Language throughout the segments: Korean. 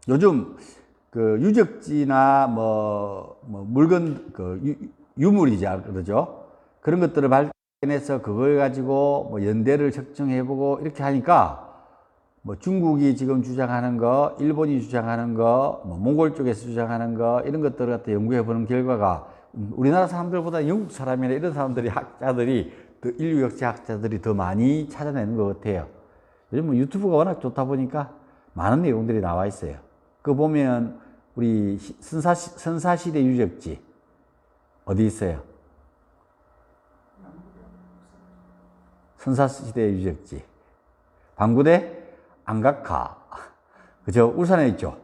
요즘 그 유적지나 물건 유물이자 그러죠. 그런 것들을 발견해서 그걸 가지고 연대를 측정해보고 이렇게 하니까 중국이 지금 주장하는 거, 일본이 주장하는 거, 몽골 쪽에서 주장하는 거 이런 것들을 갖다 연구해보는 결과가 우리나라 사람들보다 영국 사람이나 이런 사람들이 학자들이 인류 역사학자들이 더 많이 찾아내는 것 같아요. 요즘 유튜브가 워낙 좋다 보니까 많은 내용들이 나와 있어요. 그거 보면 우리 선사시대 유적지 어디 있어요? 선사시대 유적지 방구대 안각하, 그죠? 울산에 있죠.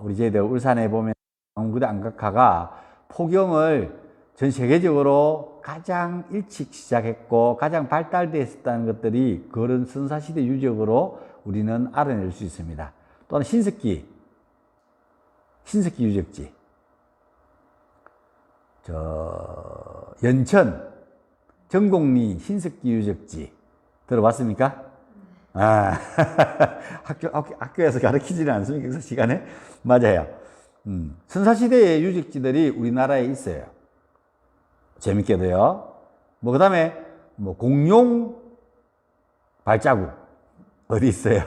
우리 저희들 울산에 보면 방구대 안각하가 포경을 전 세계적으로 가장 일찍 시작했고 가장 발달되었다는 것들이 그런 선사시대 유적으로 우리는 알아낼 수 있습니다. 또한 신석기 유적지, 연천 정곡리 신석기 유적지 들어봤습니까? 학교에서 가르치지는 않습니까? 그 시간에? 맞아요. 선사시대의 유적지들이 우리나라에 있어요. 재밌게도요. 그 다음에, 공룡 발자국. 어디 있어요?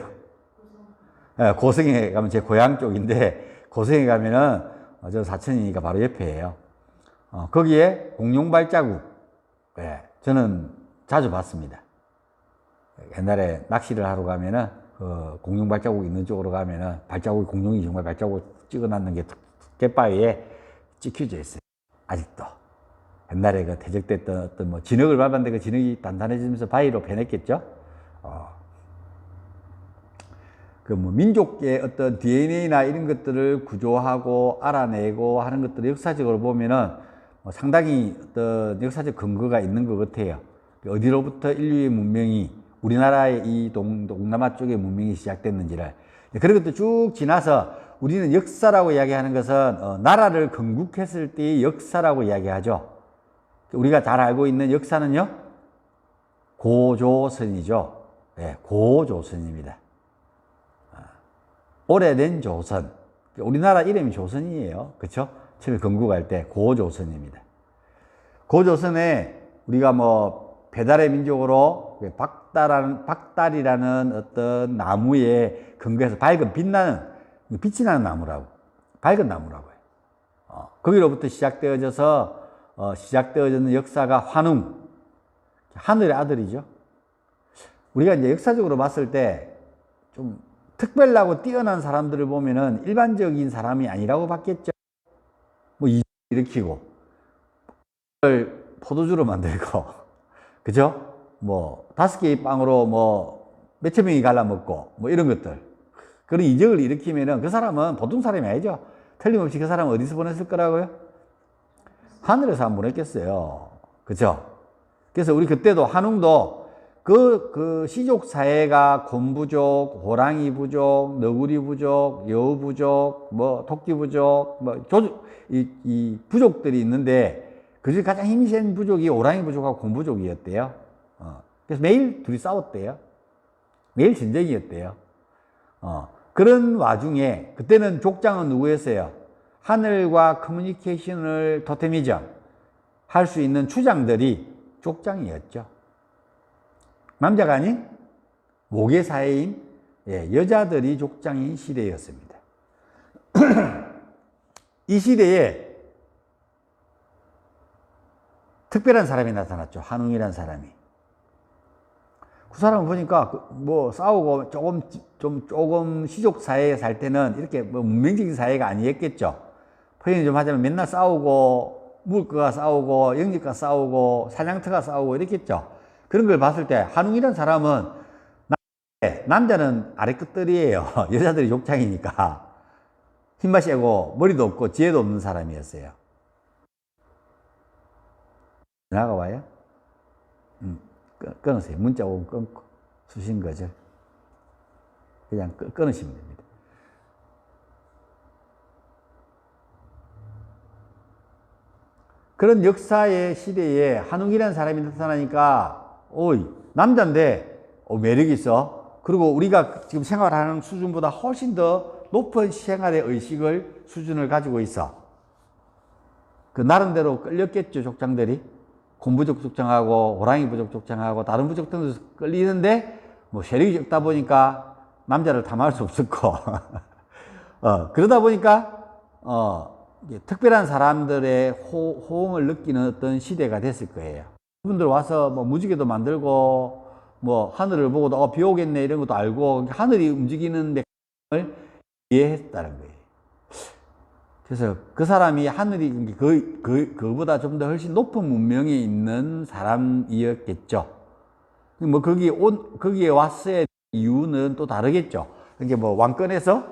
고성에 가면 제 고향 쪽인데, 고성에 가면은, 저 사천이니까 바로 옆에예요. 거기에 공룡 발자국. 네, 저는 자주 봤습니다. 옛날에 낚시를 하러 가면은 그 공룡 발자국 있는 쪽으로 가면은 발자국이 공룡이 정말 발자국 찍어놨는 게 갯바위에 찍혀져 있어요. 아직도. 옛날에 그 퇴적됐던 어떤 진흙을 밟았는데 그 진흙이 단단해지면서 바위로 변했겠죠. 그 민족의 어떤 DNA나 이런 것들을 구조하고 알아내고 하는 것들을 역사적으로 보면은 상당히 어떤 역사적 근거가 있는 것 같아요. 어디로부터 인류의 문명이 우리나라의 이 동남아 쪽의 문명이 시작됐는지를 그런 것도 쭉 지나서 우리는 역사라고 이야기하는 것은 나라를 건국했을 때의 역사라고 이야기하죠. 우리가 잘 알고 있는 역사는요 고조선이죠. 네, 고조선입니다. 오래된 조선. 우리나라 이름이 조선이에요. 그렇죠? 처음에 건국할 때 고조선입니다. 고조선에 우리가 배달의 민족으로 박달이라는 어떤 나무에 근거해서 밝은 빛이 나는 나무라고, 밝은 나무라고 해요. 거기로부터 시작되어졌는 역사가 환웅, 하늘의 아들이죠. 우리가 이제 역사적으로 봤을 때 좀 특별하고 뛰어난 사람들을 보면은 일반적인 사람이 아니라고 봤겠죠. 일으키고, 포도주로 만들고, 그죠? 5개의 빵으로 몇천 명이 갈라먹고, 이런 것들. 그런 이적을 일으키면은 그 사람은 보통 사람이 아니죠. 틀림없이 그 사람은 어디서 보냈을 거라고요? 하늘에서 안 보냈겠어요. 그죠? 그래서 우리 그때도 한웅도 그 시족 사회가 곰부족, 호랑이 부족, 너구리 부족, 여우 부족, 토끼 부족, 이 부족들이 있는데 그중에 가장 힘이 센 부족이 호랑이 부족하고 곰부족이었대요. 그래서 매일 둘이 싸웠대요. 매일 전쟁이었대요. 그런 와중에 그때는 족장은 누구였어요? 하늘과 커뮤니케이션을 토테미즘 할 수 있는 추장들이 족장이었죠. 남자가 아닌 모계 사회인 여자들이 족장인 시대였습니다. 이 시대에 특별한 사람이 나타났죠. 한웅이라는 사람이. 그 사람을 보니까 싸우고 조금 시족 사회에 살 때는 이렇게 문명적인 사회가 아니었겠죠. 표현이 좀 하자면 맨날 싸우고 물가가 싸우고 영지가 싸우고 사냥터가 싸우고 이랬겠죠. 그런 걸 봤을 때 한웅이라는 사람은 남자는 아래 끝들이에요. 여자들이 족장이니까 힘만 세고 머리도 없고 지혜도 없는 사람이었어요. 전화가 와요? 끊으세요. 문자 오면 끊고 수신 거죠. 그냥 끊으시면 됩니다. 그런 역사의 시대에 한웅이라는 사람이 나타나니까 남자인데 매력이 있어. 그리고 우리가 지금 생활하는 수준보다 훨씬 더 높은 생활의 의식을, 수준을 가지고 있어. 그 나름대로 끌렸겠죠, 족장들이. 곰부족 족장하고 호랑이 부족 족장하고 다른 부족들도 끌리는데 뭐 세력이 적다 보니까 남자를 탐할 수 없었고 그러다 보니까 특별한 사람들의 호응을 느끼는 어떤 시대가 됐을 거예요. 그분들 와서 뭐 무지개도 만들고 뭐 하늘을 보고도 비 오겠네 이런 것도 알고 하늘이 움직이는 걸 이해했다는 거예요. 그래서 그 사람이 하늘이 그보다 좀 더 훨씬 높은 문명에 있는 사람이었겠죠. 뭐 거기에 왔을 이유는 또 다르겠죠. 이게 뭐 왕권에서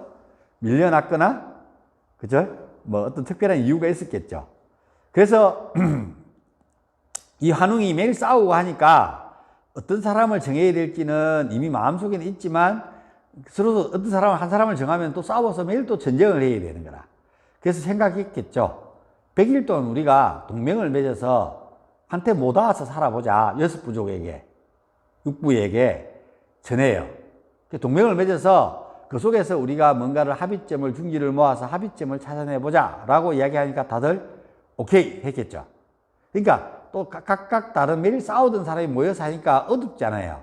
밀려났거나, 그죠? 뭐 어떤 특별한 이유가 있었겠죠. 그래서 이 환웅이 매일 싸우고 하니까 어떤 사람을 정해야 될지는 이미 마음속에는 있지만 서로 어떤 한 사람을 정하면 또 싸워서 매일 또 전쟁을 해야 되는 거라. 그래서 생각했겠죠. 100일 동안 우리가 동맹을 맺어서 한테 못 와서 살아보자. 6부족에게, 6부에게 전해요. 동맹을 맺어서 그 속에서 우리가 뭔가를 합의점을, 중지를 모아서 합의점을 찾아내보자 라고 이야기하니까 다들 오케이 했겠죠. 그러니까 또 각각 다른 매일 싸우던 사람이 모여서 하니까 어둡잖아요.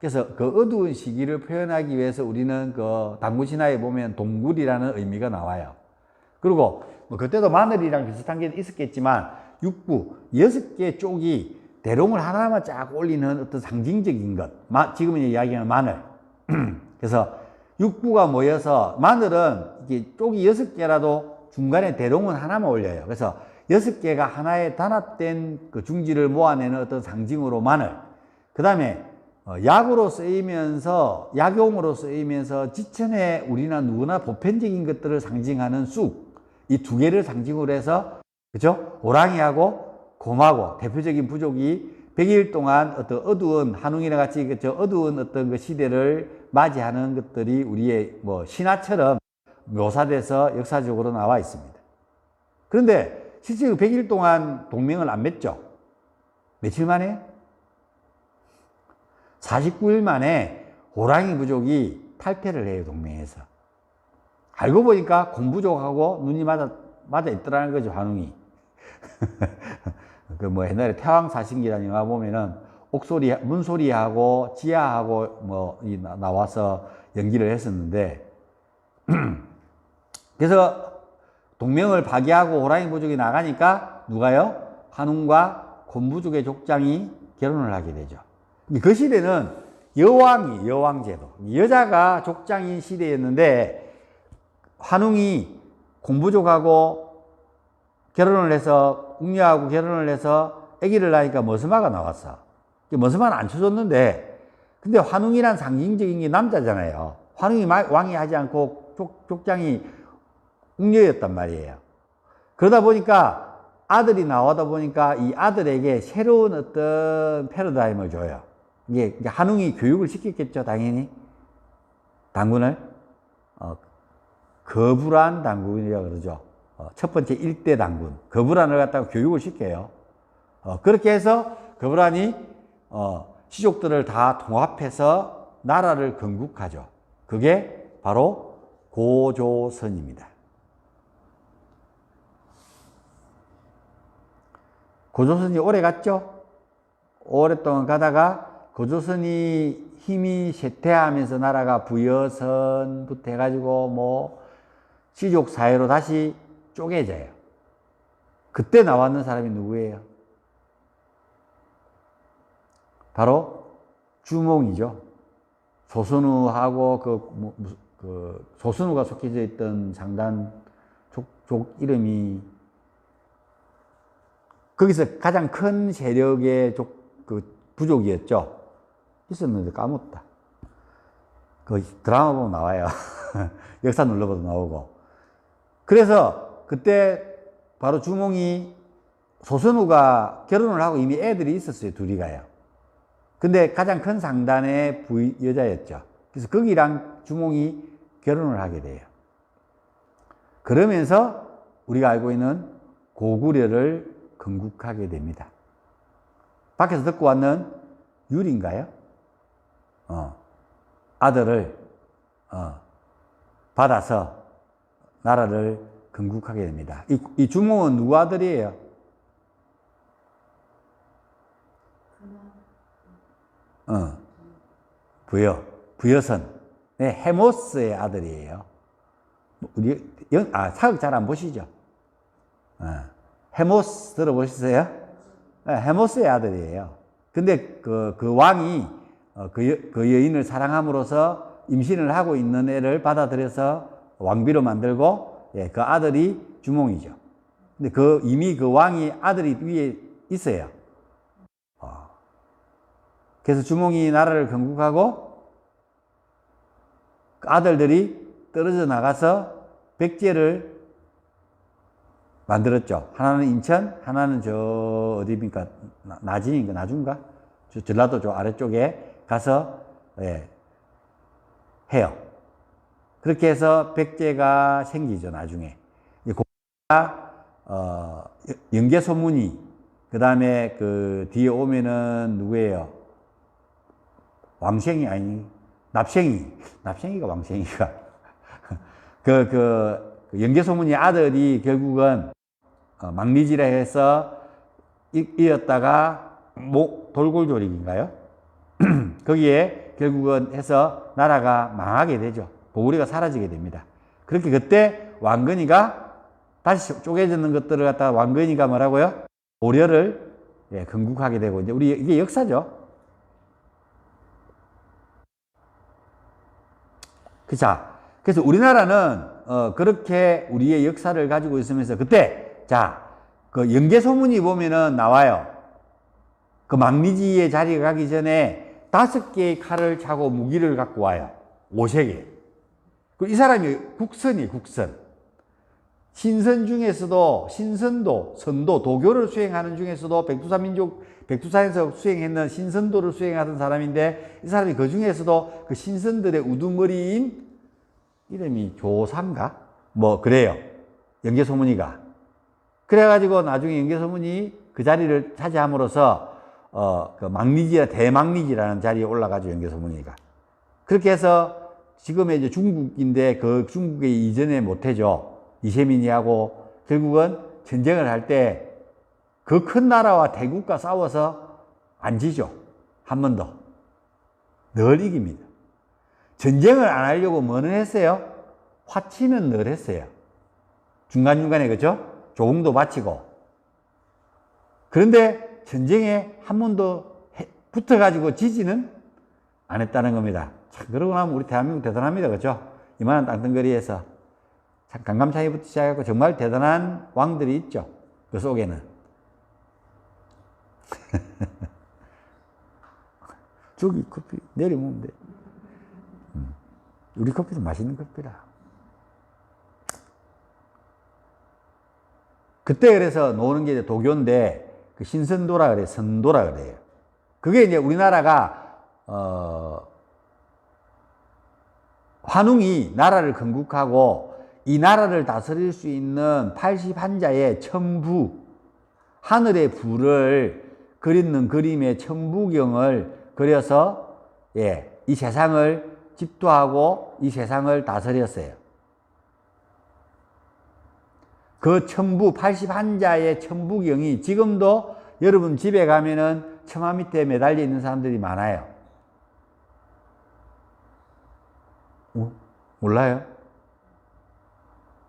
그래서 그 어두운 시기를 표현하기 위해서 우리는 그 당구신화에 보면 동굴이라는 의미가 나와요. 그리고 뭐 그때도 마늘이랑 비슷한 게 있었겠지만 6부 6개 쪽이 대롱을 하나만 쫙 올리는 어떤 상징적인 것, 지금은 이야기하는 마늘. 그래서 6부가 모여서 마늘은 이게 쪽이 6개라도 중간에 대롱은 하나만 올려요. 그래서 6개가 하나의 단합된 그 중지를 모아내는 어떤 상징으로 마늘. 그 다음에 약으로 쓰이면서, 약용으로 쓰이면서 지천에 우리나 누구나 보편적인 것들을 상징하는 쑥. 이 두 개를 상징으로 해서, 그죠? 호랑이하고 곰하고 대표적인 부족이 100일 동안 어떤 어두운, 한웅이랑 같이 그 어두운 어떤 그 시대를 맞이하는 것들이 우리의 뭐 신화처럼 묘사돼서 역사적으로 나와 있습니다. 그런데 실제 100일 동안 동맹을 안 맺죠? 며칠 만에? 49일 만에 호랑이 부족이 탈퇴를 해요, 동맹에서. 알고 보니까 곰부족하고 눈이 맞아 있더라는 거죠, 환웅이. 그 뭐 옛날에 태왕사신기라는 영화 보면은 문소리하고 지하하고 뭐 나와서 연기를 했었는데 그래서 동맹을 파기하고 호랑이 부족이 나가니까 누가요? 환웅과 곰부족의 족장이 결혼을 하게 되죠. 그 시대는 여왕제도, 여자가 족장인 시대였는데 환웅이 곰부족하고 결혼을 해서 웅녀하고 결혼을 해서 아기를 낳으니까 머스마가 나왔어. 머스마는 안 쳐줬는데 근데 환웅이란 상징적인 게 남자잖아요. 환웅이 왕이 하지 않고 족장이 웅녀였단 말이에요. 그러다 보니까 아들이 나오다 보니까 이 아들에게 새로운 어떤 패러다임을 줘요. 이게 환웅이 교육을 시켰겠죠, 당연히. 당군을. 거불한 당군이라고 그러죠. 첫 번째 1대 당군. 거불한을 갖다가 교육을 시켜요. 그렇게 해서 거불한이 시족들을 다 통합해서 나라를 건국하죠. 그게 바로 고조선입니다. 고조선이 오래 갔죠? 오랫동안 가다가 고조선이 힘이 쇠퇴하면서 나라가 부여선부터 해가지고 뭐 시족 사회로 다시 쪼개져요. 그때 나왔는 사람이 누구예요? 바로 주몽이죠. 소선우하고 소선우가 속해져 있던 장단 족 이름이 거기서 가장 큰 세력의 부족이었죠. 있었는데 까먹었다. 그 드라마 보면 나와요. 역사 눌러봐도 나오고. 그래서 그때 바로 주몽이 소선우가 결혼을 하고 이미 애들이 있었어요. 둘이가요. 근데 가장 큰 상단의 여자였죠. 그래서 거기랑 주몽이 결혼을 하게 돼요. 그러면서 우리가 알고 있는 고구려를 건국하게 됩니다. 밖에서 듣고 왔는 유리인가요? 아들을 받아서 나라를 건국하게 됩니다. 이 주몽은 누구 아들이에요? 부여선. 네, 헤모스의 아들이에요. 우리 사극 잘 안 보시죠? 헤모스 들어보셨어요? 네, 헤모스의 아들이에요. 근데 그 왕이 그 여인을 사랑함으로써 임신을 하고 있는 애를 받아들여서 왕비로 만들고, 예, 그 아들이 주몽이죠. 근데 이미 그 왕이 아들이 위에 있어요. 그래서 주몽이 나라를 건국하고 그 아들들이 떨어져 나가서 백제를 만들었죠. 하나는 인천, 하나는 어디입니까? 나진인가, 나중가? 전라도 저 아래쪽에 가서, 예, 해요. 그렇게 해서 백제가 생기죠, 나중에. 연개소문이, 그 다음에 그 뒤에 오면은 누구예요? 왕생이 아니, 납생이가 왕생이가. 연개소문이 아들이 결국은 망리지라 해서 이었다가 돌골조릭인가요? 거기에 결국은 해서 나라가 망하게 되죠. 고구려가 사라지게 됩니다. 그렇게 그때 왕건이가 다시 쪼개지는 것들을 갖다가 왕건이가 뭐라고요? 고려를, 예, 건국하게 되고, 이제 이게 역사죠. 그래서 우리나라는 그렇게 우리의 역사를 가지고 있으면서 그때 그 연개소문이 보면은 나와요. 그 망리지의 자리에 가기 전에 5개의 칼을 차고 무기를 갖고 와요. 5세개. 이 사람이 국선. 신선 중에서도 선도, 도교를 수행하는 중에서도 백두산에서 수행했는 신선도를 수행하던 사람인데, 이 사람이 그 중에서도 그 신선들의 우두머리인 이름이 조상가? 그래요. 연개소문이가. 그래가지고 나중에 연개소문이 그 자리를 차지함으로써 그 대망리지라는 자리에 올라가죠, 연개소문이가. 그렇게 해서 지금의 이제 중국인데 그 중국의 이전에 못해죠. 이세민이하고 결국은 전쟁을 할 때 그 큰 나라와 대국과 싸워서 안 지죠. 한 번도. 늘 이깁니다. 전쟁을 안 하려고 뭐는 했어요? 화치는 늘 했어요. 중간중간에, 그죠? 조공도 바치고. 그런데 전쟁에 한 번도 붙어가지고 지지는 안 했다는 겁니다. 참, 그러고 나면 우리 대한민국 대단합니다. 그죠? 이만한 땅덩어리에서. 참, 강감찬이부터 시작해서 정말 대단한 왕들이 있죠. 그 속에는. 저기 커피 내려먹으면 돼. 우리 커피는 맛있는 커피라. 그때 그래서 노는 게 이제 도교인데, 그 신선도라 그래요. 선도라 그래요. 그게 이제 우리나라가, 환웅이 나라를 건국하고 이 나라를 다스릴 수 있는 81자의 천부, 하늘의 부를 그리는 그림의 천부경을 그려서, 예, 이 세상을 집도하고 이 세상을 다스렸어요. 그 천부, 81자의 천부경이 지금도 여러분 집에 가면은 처마 밑에 매달려 있는 사람들이 많아요. 몰라요?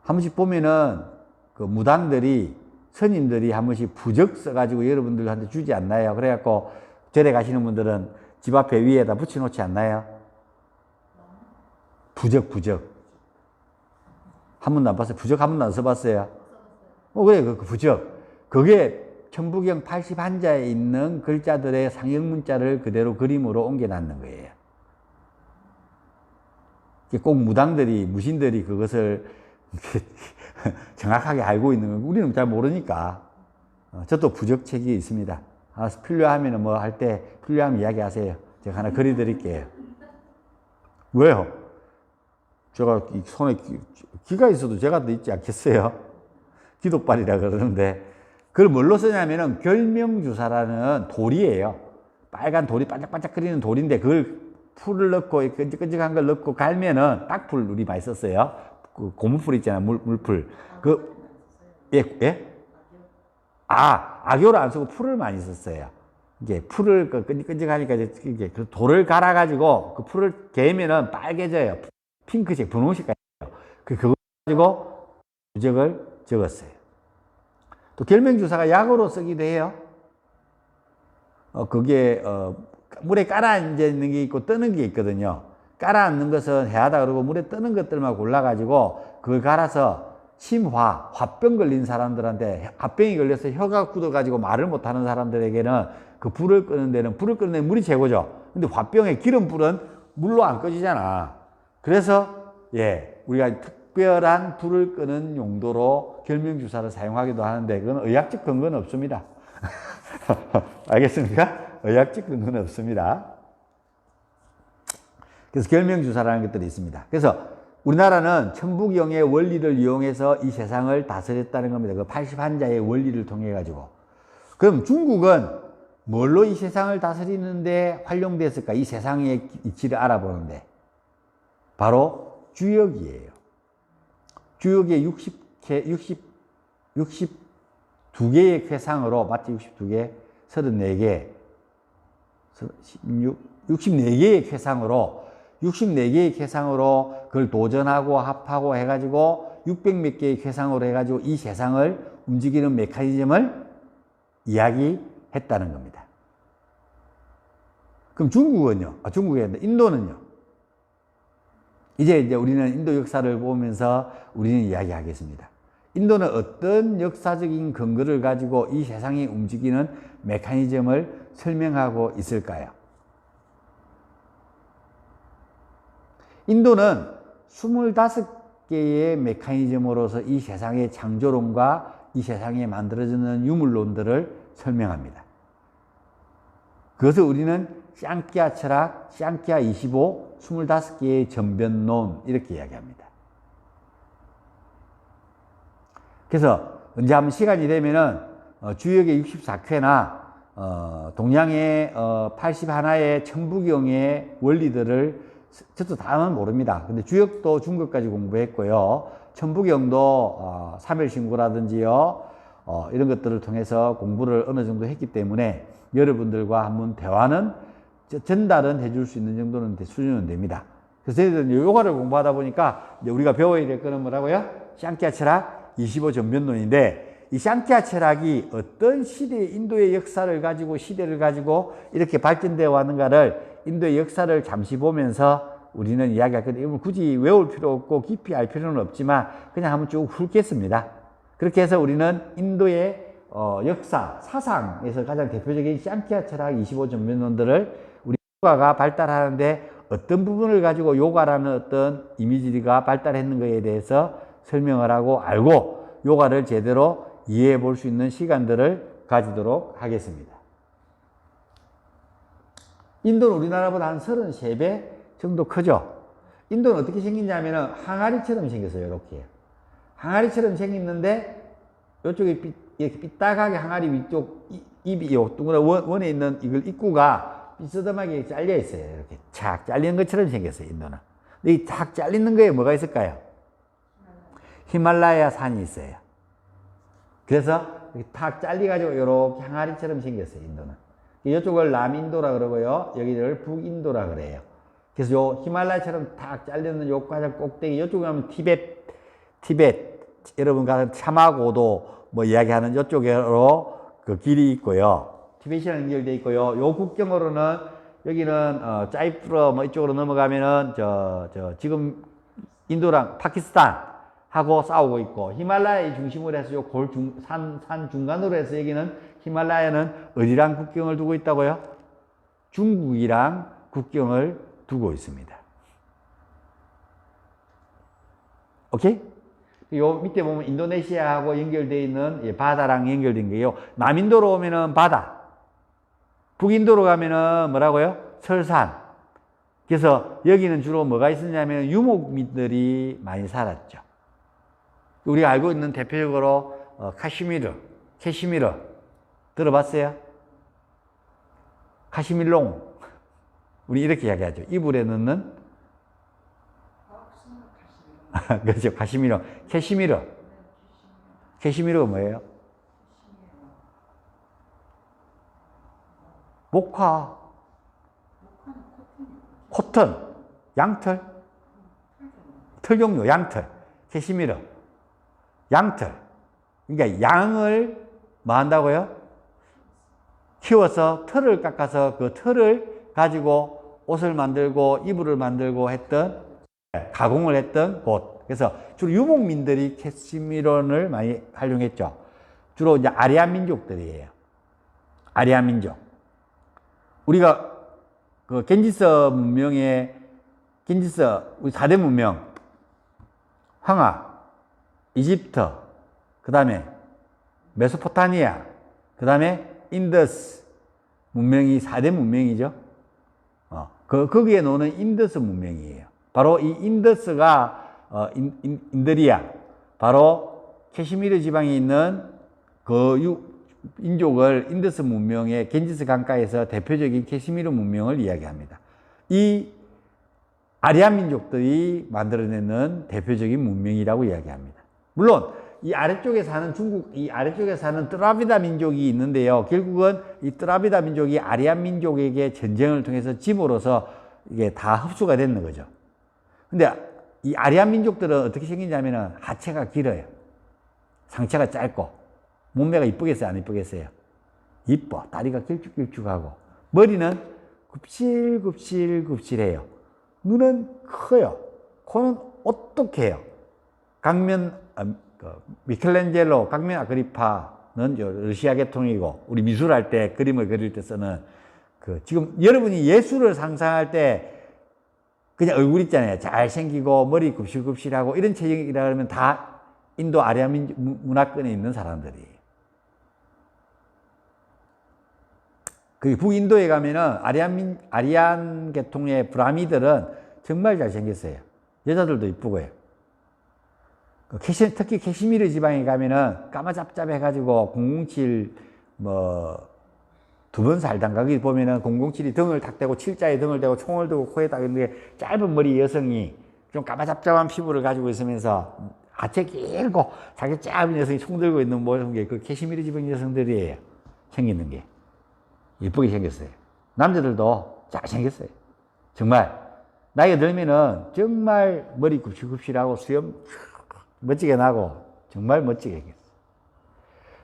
한 번씩 보면은 그 무당들이, 스님들이 한 번씩 부적 써가지고 여러분들한테 주지 않나요? 그래갖고 절에 가시는 분들은 집 앞에 위에다 붙여놓지 않나요? 부적. 한 번도 안 봤어요? 부적 한 번도 안 써봤어요? 그래, 그 부적. 그게 천부경 81자에 있는 글자들의 상형문자를 그대로 그림으로 옮겨놨는 거예요. 꼭 무신들이 그것을 정확하게 알고 있는 건 우리는 잘 모르니까. 저도 부적책이 있습니다. 필요하면 뭐 할 때 필요하면 이야기하세요. 제가 하나 그려드릴게요. 왜요? 제가 손에 기가 있어도 제가 더 있지 않겠어요? 기독발이라 그러는데, 그걸 뭘로 쓰냐면은 결명주사라는 돌이에요. 빨간 돌이 반짝반짝거리는 돌인데, 그걸 풀을 넣고 끈적끈적한 걸 넣고 갈면은, 딱풀 우리 많이 썼어요. 그 고무풀 있잖아요. 물풀. 예, 예? 악교를 안 쓰고 풀을 많이 썼어요. 이게 풀을 끈적끈적하니까 이게 그 돌을 갈아가지고 그 풀을 개면은 빨개져요. 핑크색, 분홍색까지. 그거 가지고 부적을 적었어요. 또 결명주사가 약으로 쓰기도 해요. 그게, 물에 깔아앉아 있는 게 있고 뜨는 게 있거든요. 깔아앉는 것은 해하다 그러고 물에 뜨는 것들만 골라가지고 그걸 갈아서 심화, 화병 걸린 사람들한테 화병이 걸려서 혀가 굳어가지고 말을 못하는 사람들에게는 그 불을 끄는 데는 불을 끄는 데는 물이 최고죠. 근데 화병에 기름불은 물로 안 꺼지잖아. 그래서 예, 우리가 특별한 불을 끄는 용도로 결명주사를 사용하기도 하는데 그건 의학적 근거는 없습니다. 알겠습니까? 의학적 근거는 없습니다. 그래서 결명주사라는 것들이 있습니다. 그래서 우리나라는 천부경의 원리를 이용해서 이 세상을 다스렸다는 겁니다. 그 81자의 원리를 통해 가지고. 그럼 중국은 뭘로 이 세상을 다스리는데 활용됐을까? 이 세상의 이치를 알아보는데. 바로 주역이에요. 주역의 62개의 쾌상으로, 맞지? 62개, 34개, 64개의 쾌상으로 64개의 쾌상으로 그걸 도전하고 합하고 해가지고 600몇 개의 쾌상으로 해가지고 이 세상을 움직이는 메커니즘을 이야기했다는 겁니다. 그럼 중국은요? 인도는요? 이제 우리는 인도 역사를 보면서 우리는 이야기하겠습니다. 인도는 어떤 역사적인 근거를 가지고 이 세상이 움직이는 메커니즘을 설명하고 있을까요? 인도는 25개의 메커니즘으로서 이 세상의 창조론과 이 세상에 만들어지는 유물론들을 설명합니다. 그것을 우리는 샹키아 철학, 샹키아 25, 25개의 전변론 이렇게 이야기합니다. 그래서 언제 한번 시간이 되면은 주역의 64쾌나 동양의 81의 천부경의 원리들을 저도 다는 모릅니다. 근데 주역도 중국까지 공부했고요. 천부경도 삼일신구라든지요. 이런 것들을 통해서 공부를 어느 정도 했기 때문에 여러분들과 한번 대화는 전달은 해줄 수 있는 정도는 수준은 됩니다. 그래서 저희들은 요가를 공부하다 보니까 이제 우리가 배워야 될 거는 뭐라고요? 샹키아 철학 25 전변론인데 이 샹키아 철학이 어떤 시대의 인도의 역사를 가지고 시대를 가지고 이렇게 발전되어 왔는가를 인도의 역사를 잠시 보면서 우리는 이야기할 건데 이걸 굳이 외울 필요 없고 깊이 알 필요는 없지만 그냥 한번 쭉 훑겠습니다. 그렇게 해서 우리는 인도의 역사, 사상에서 가장 대표적인 샹키아 철학 25 전변론들을 우리 요가가 발달하는데 어떤 부분을 가지고 요가라는 어떤 이미지가 발달했는가에 대해서 설명을 하고 알고 요가를 제대로 이해해 볼 수 있는 시간들을 가지도록 하겠습니다. 인도는 우리나라보다 한 33배 정도 크죠? 인도는 어떻게 생긴냐면 항아리처럼 생겼어요. 이렇게. 항아리처럼 생겼는데 이쪽에 이렇게 삐딱하게 항아리 위쪽 입이 요 동그란 원에 있는 이걸 입구가 삐스듬하게 잘려 있어요. 이렇게 착 잘리는 것처럼 생겼어요. 인도는. 근데 이 착 잘리는 거에 뭐가 있을까요? 히말라야 산이 있어요. 그래서 탁 잘려가지고 이렇게 항아리처럼 생겼어요. 인도는. 이쪽을 남인도라 그러고요. 여기를 북인도라 그래요. 그래서 요 히말라야처럼 탁 잘리는 요 가장 꼭대기 이쪽에 가면 티벳 여러분 가는 차마고도 뭐 이야기하는 이쪽으로 그 길이 있고요. 티벳이랑 연결되어 있고요. 요 국경으로는 여기는 짜이프러 뭐 이쪽으로 넘어가면은 지금 인도랑 파키스탄 하고 싸우고 있고 히말라야 중심으로 해서 요 산 중간으로 해서 여기는 히말라야는 어디랑 국경을 두고 있다고요? 중국이랑 국경을 두고 있습니다. 오케이? 요 밑에 보면 인도네시아하고 연결되어 있는 바다랑 연결된 게요. 남인도로 오면은 바다. 북인도로 가면은 뭐라고요? 설산. 그래서 여기는 주로 뭐가 있었냐면 유목민들이 많이 살았죠. 우리가 알고 있는 대표적으로 캐시미르 들어봤어요? 카시밀롱 우리 이렇게 이야기하죠. 이불에 넣는 그렇죠. 카시미르. 캐시미르. 캐시미르가 뭐예요? 목화. 코튼. 양털. 털 종류, 양털. 캐시미르. 양털. 그러니까 양을 뭐 한다고요? 키워서 털을 깎아서 그 털을 가지고 옷을 만들고 이불을 만들고 했던, 가공을 했던 곳. 그래서 주로 유목민들이 캐시미런을 많이 활용했죠. 주로 이제 아리안 민족들이에요. 아리안 민족. 우리가 그 겐지스 문명의 겐지스 우리 4대 문명, 황하, 이집트, 그 다음에 메소포타미아, 그 다음에 인더스 문명이 4대 문명이죠. 거기에 노는 인더스 문명이에요. 바로 이 인더스가 인더리아, 바로 캐시미르 지방에 있는 그 인족을 인더스 문명의 겐지스 강가에서 대표적인 캐시미르 문명을 이야기합니다. 이 아리안 민족들이 만들어내는 대표적인 문명이라고 이야기합니다. 물론 이 아래쪽에 사는 중국, 이 아래쪽에 사는 트라비다 민족이 있는데요. 결국은 이 트라비다 민족이 아리안 민족에게 전쟁을 통해서 짐으로써 이게 다 흡수가 되는 거죠. 근데 이 아리안 민족들은 어떻게 생기냐면은 하체가 길어요. 상체가 짧고, 몸매가 이쁘겠어요? 안 이쁘겠어요? 이뻐. 다리가 길쭉길쭉하고, 머리는 굽실굽실굽실해요. 눈은 커요. 코는 오똑해요. 미켈란젤로, 강면 아그리파는 러시아 계통이고, 우리 미술할 때, 그림을 그릴 때 쓰는, 지금 여러분이 예술을 상상할 때, 그냥 얼굴 있잖아요. 잘생기고, 머리 굽실굽실하고, 이런 체형이라 그러면 다 인도 아리안 문화권에 있는 사람들이에요. 북인도에 가면은 아리안 계통의 브라미들은 정말 잘생겼어요. 여자들도 이쁘고요. 특히 캐시미르 지방에 가면은 까마잡잡해가지고 007 두 번 살던 거기 보면은 007이 등을 탁 대고 칠자에 등을 대고 총을 들고 코에 딱 있는데 짧은 머리 여성이 좀 까마잡잡한 피부를 가지고 있으면서 하체 길고 자기 짧은 여성이 총 들고 있는 모습인 게 그 캐시미르 지방 여성들이에요. 생기는 게. 예쁘게 생겼어요. 남자들도 잘생겼어요. 정말. 나이가 들면은 정말 머리 굽실굽실하고 수염 멋지게 나고 정말 멋지게 생겼어요.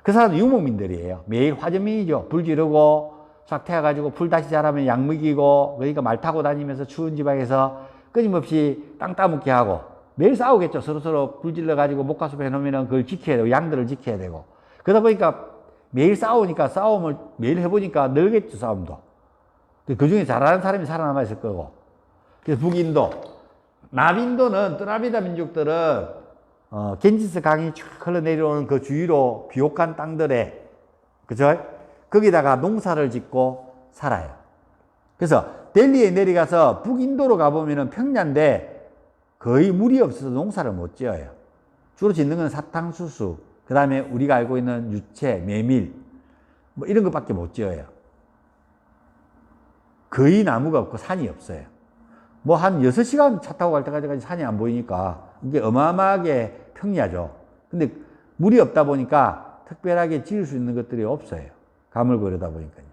그 사람도 유목민들이에요. 매일 화전민이죠. 불 지르고 싹 태워가지고 불 다시 자라면 약 먹이고, 그러니까 말 타고 다니면서 추운 지방에서 끊임없이 땅 따먹게 하고 매일 싸우겠죠. 서로서로 불 질러가지고 목가숲 해놓으면 그걸 지켜야 되고 양들을 지켜야 되고, 그러다 보니까 매일 싸우니까 싸움을 매일 해보니까 늘겠죠. 싸움도. 그 중에 잘하는 사람이 살아남아 있을 거고. 그래서 북인도, 남인도는 트라비다 민족들은 겐지스 강이 쭉 흘러내려오는 그 주위로 비옥한 땅들에, 그죠? 거기다가 농사를 짓고 살아요. 그래서 델리에 내려가서 북인도로 가보면은 평야인데 거의 물이 없어서 농사를 못 지어요. 주로 짓는 건 사탕수수, 그 다음에 우리가 알고 있는 유채, 메밀, 뭐 이런 것밖에 못 지어요. 거의 나무가 없고 산이 없어요. 뭐 한 6시간 차 타고 갈 때까지 산이 안 보이니까 이게 어마어마하게 평야죠. 근데 물이 없다 보니까 특별하게 지을 수 있는 것들이 없어요. 가물거리다 보니까요.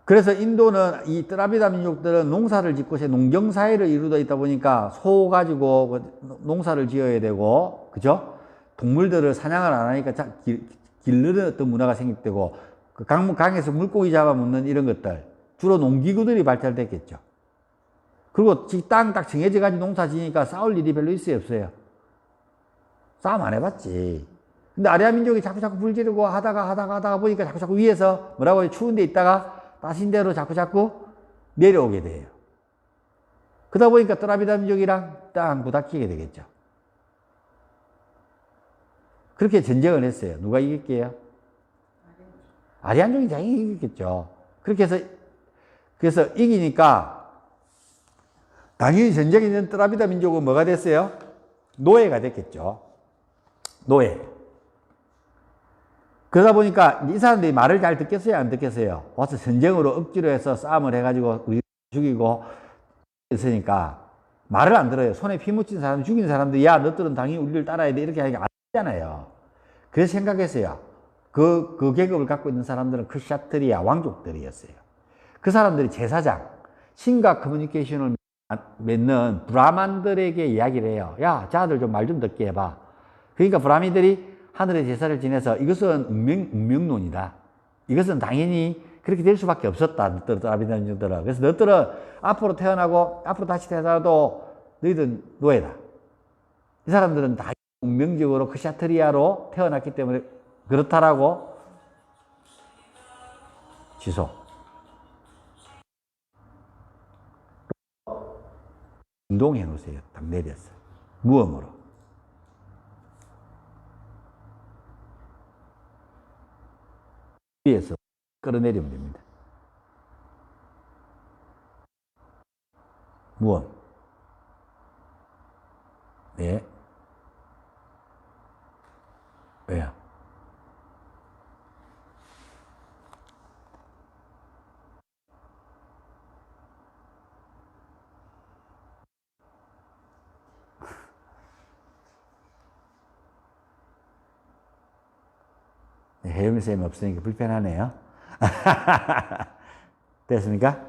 그래서 인도는 이 트라비다 민족들은 농사를 짓고 농경사회를 이루어져 있다 보니까 소 가지고 농사를 지어야 되고, 그죠? 동물들을 사냥을 안 하니까 길르는 어떤 문화가 생겼고, 그 강에서 물고기 잡아 먹는 이런 것들, 주로 농기구들이 발달됐겠죠. 그리고 땅 딱 정해져 가지고 농사 지니까 싸울 일이 별로 없어요. 싸움 안 해봤지. 근데 아리아 민족이 자꾸 불 지르고 하다가 보니까 자꾸 위에서 뭐라고 해요? 추운 데 있다가 따신 대로 자꾸 내려오게 돼요. 그러다 보니까 트라비다 민족이랑 땅 부닥치게 되겠죠. 그렇게 전쟁을 했어요. 누가 이길게요? 아리안족이 당연히 이겼겠죠. 그렇게 해서, 그래서 이기니까 당연히 전쟁에 있는 트라비다 민족은 뭐가 됐어요? 노예가 됐겠죠. 노예. 그러다 보니까 이 사람들이 말을 잘 듣겠어요, 안 듣겠어요? 와서 전쟁으로 억지로 해서 싸움을 해가지고 우리 죽이고 있으니까 말을 안 들어요. 손에 피 묻힌 사람, 죽인 사람들, 야, 너들은 당연히 우리를 따라야 돼. 이렇게 하니까 안 되잖아요. 그래서 생각했어요. 그 계급을 갖고 있는 사람들은 크샤트리아 왕족들이었어요. 그 사람들이 제사장, 신과 커뮤니케이션을 맺는 브라만들에게 이야기를 해요. 야, 자들 좀 말 좀 듣게 해봐. 그러니까 브라미들이 하늘의 제사를 지내서 이것은 운명론이다. 이것은 당연히 그렇게 될 수밖에 없었다. 너들은. 그래서 너들은 앞으로 태어나고 앞으로 다시 태어나도 너희들 노예다. 이 사람들은 다 운명적으로 크샤트리아로 태어났기 때문에 그렇다라고 지속. 운동해 놓으세요. 딱 내렸어요. 무음으로. 위에서 끌어내리면 됩니다. 무음. 네. 왜요? 네, 혜영이 쌤이 없으니까 불편하네요. 됐습니까?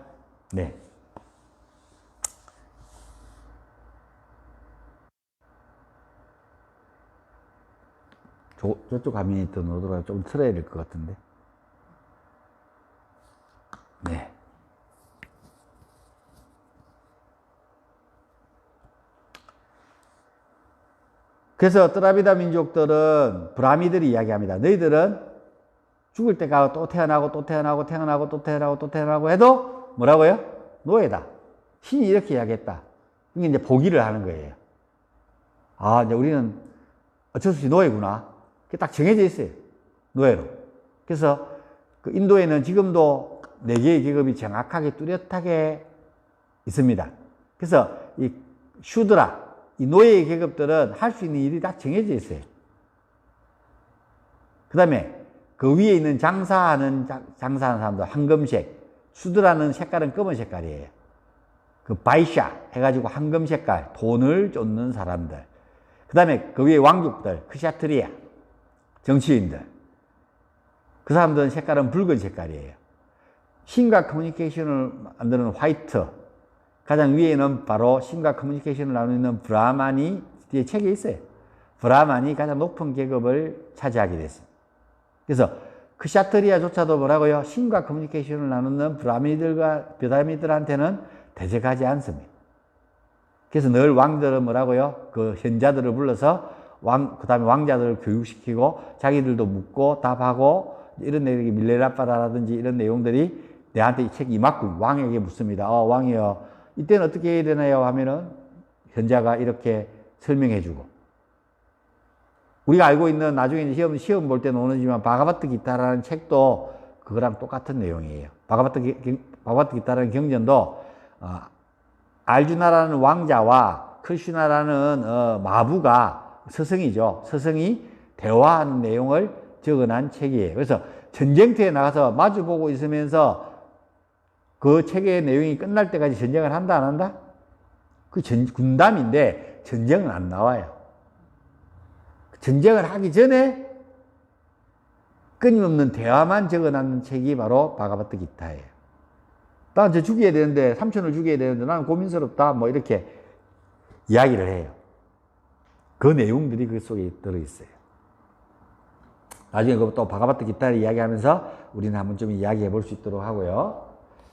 네. 저쪽 화면이 더 노드가 좀 틀어야 될 것 같은데. 네. 그래서 트라비다 민족들은 브라미들이 이야기합니다. 너희들은 죽을 때가 또 태어나고 또 태어나고 태어나고 또 태어나고 또 태어나고 해도 뭐라고요? 노예다. 신이 이렇게 이야기했다. 이게 이제 포기를 하는 거예요. 아, 이제 우리는 어쩔 수 없이 노예구나. 그게 딱 정해져 있어요. 노예로. 그래서 그 인도에는 지금도 4개의 계급이 정확하게 뚜렷하게 있습니다. 그래서 이 슈드라, 이 노예의 계급들은 할 수 있는 일이 다 정해져 있어요. 그 다음에 그 위에 있는 장사하는 사람들, 황금색, 슈드라는 색깔은 검은 색깔이에요. 그 바이샤 해가지고 황금 색깔, 돈을 쫓는 사람들. 그 다음에 그 위에 왕족들, 크샤트리아, 정치인들. 그 사람들은 색깔은 붉은 색깔이에요. 신과 커뮤니케이션을 만드는 화이트. 가장 위에는 바로 신과 커뮤니케이션을 나누는 브라만이 뒤에 책에 있어요. 브라만이 가장 높은 계급을 차지하게 됐습니다. 그래서 크샤트리아조차도 뭐라고요? 신과 커뮤니케이션을 나누는 브라미들한테는 대적하지 않습니다. 그래서 늘 왕들은 뭐라고요? 그 현자들을 불러서 그 다음에 왕자들을 교육시키고 자기들도 묻고 답하고 이런 내용이 밀레라파라든지 이런 내용들이 내한테 이 책 이만큼 왕에게 묻습니다. 왕이요. 이때는 어떻게 해야 되나요? 하면은 현자가 이렇게 설명해 주고. 우리가 알고 있는 나중에 시험 볼 때 나오지만 바가바트 기타라는 책도 그거랑 똑같은 내용이에요. 바가바트 기타라는 경전도 알주나라는 왕자와 크리슈나라는 마부가 스승이죠. 스승이 대화하는 내용을 적어낸 책이에요. 그래서 전쟁터에 나가서 마주보고 있으면서 그 책의 내용이 끝날 때까지 전쟁을 한다, 안 한다? 그 군담인데 전쟁은 안 나와요. 전쟁을 하기 전에 끊임없는 대화만 적어놨는 책이 바로 바가바트 기타예요. 나 저 죽여야 되는데, 삼촌을 죽여야 되는데 나는 고민스럽다. 뭐 이렇게 이야기를 해요. 그 내용들이 그 속에 들어있어요. 나중에 또 바가바트 기타를 이야기하면서 우리는 한번 좀 이야기해 볼 수 있도록 하고요.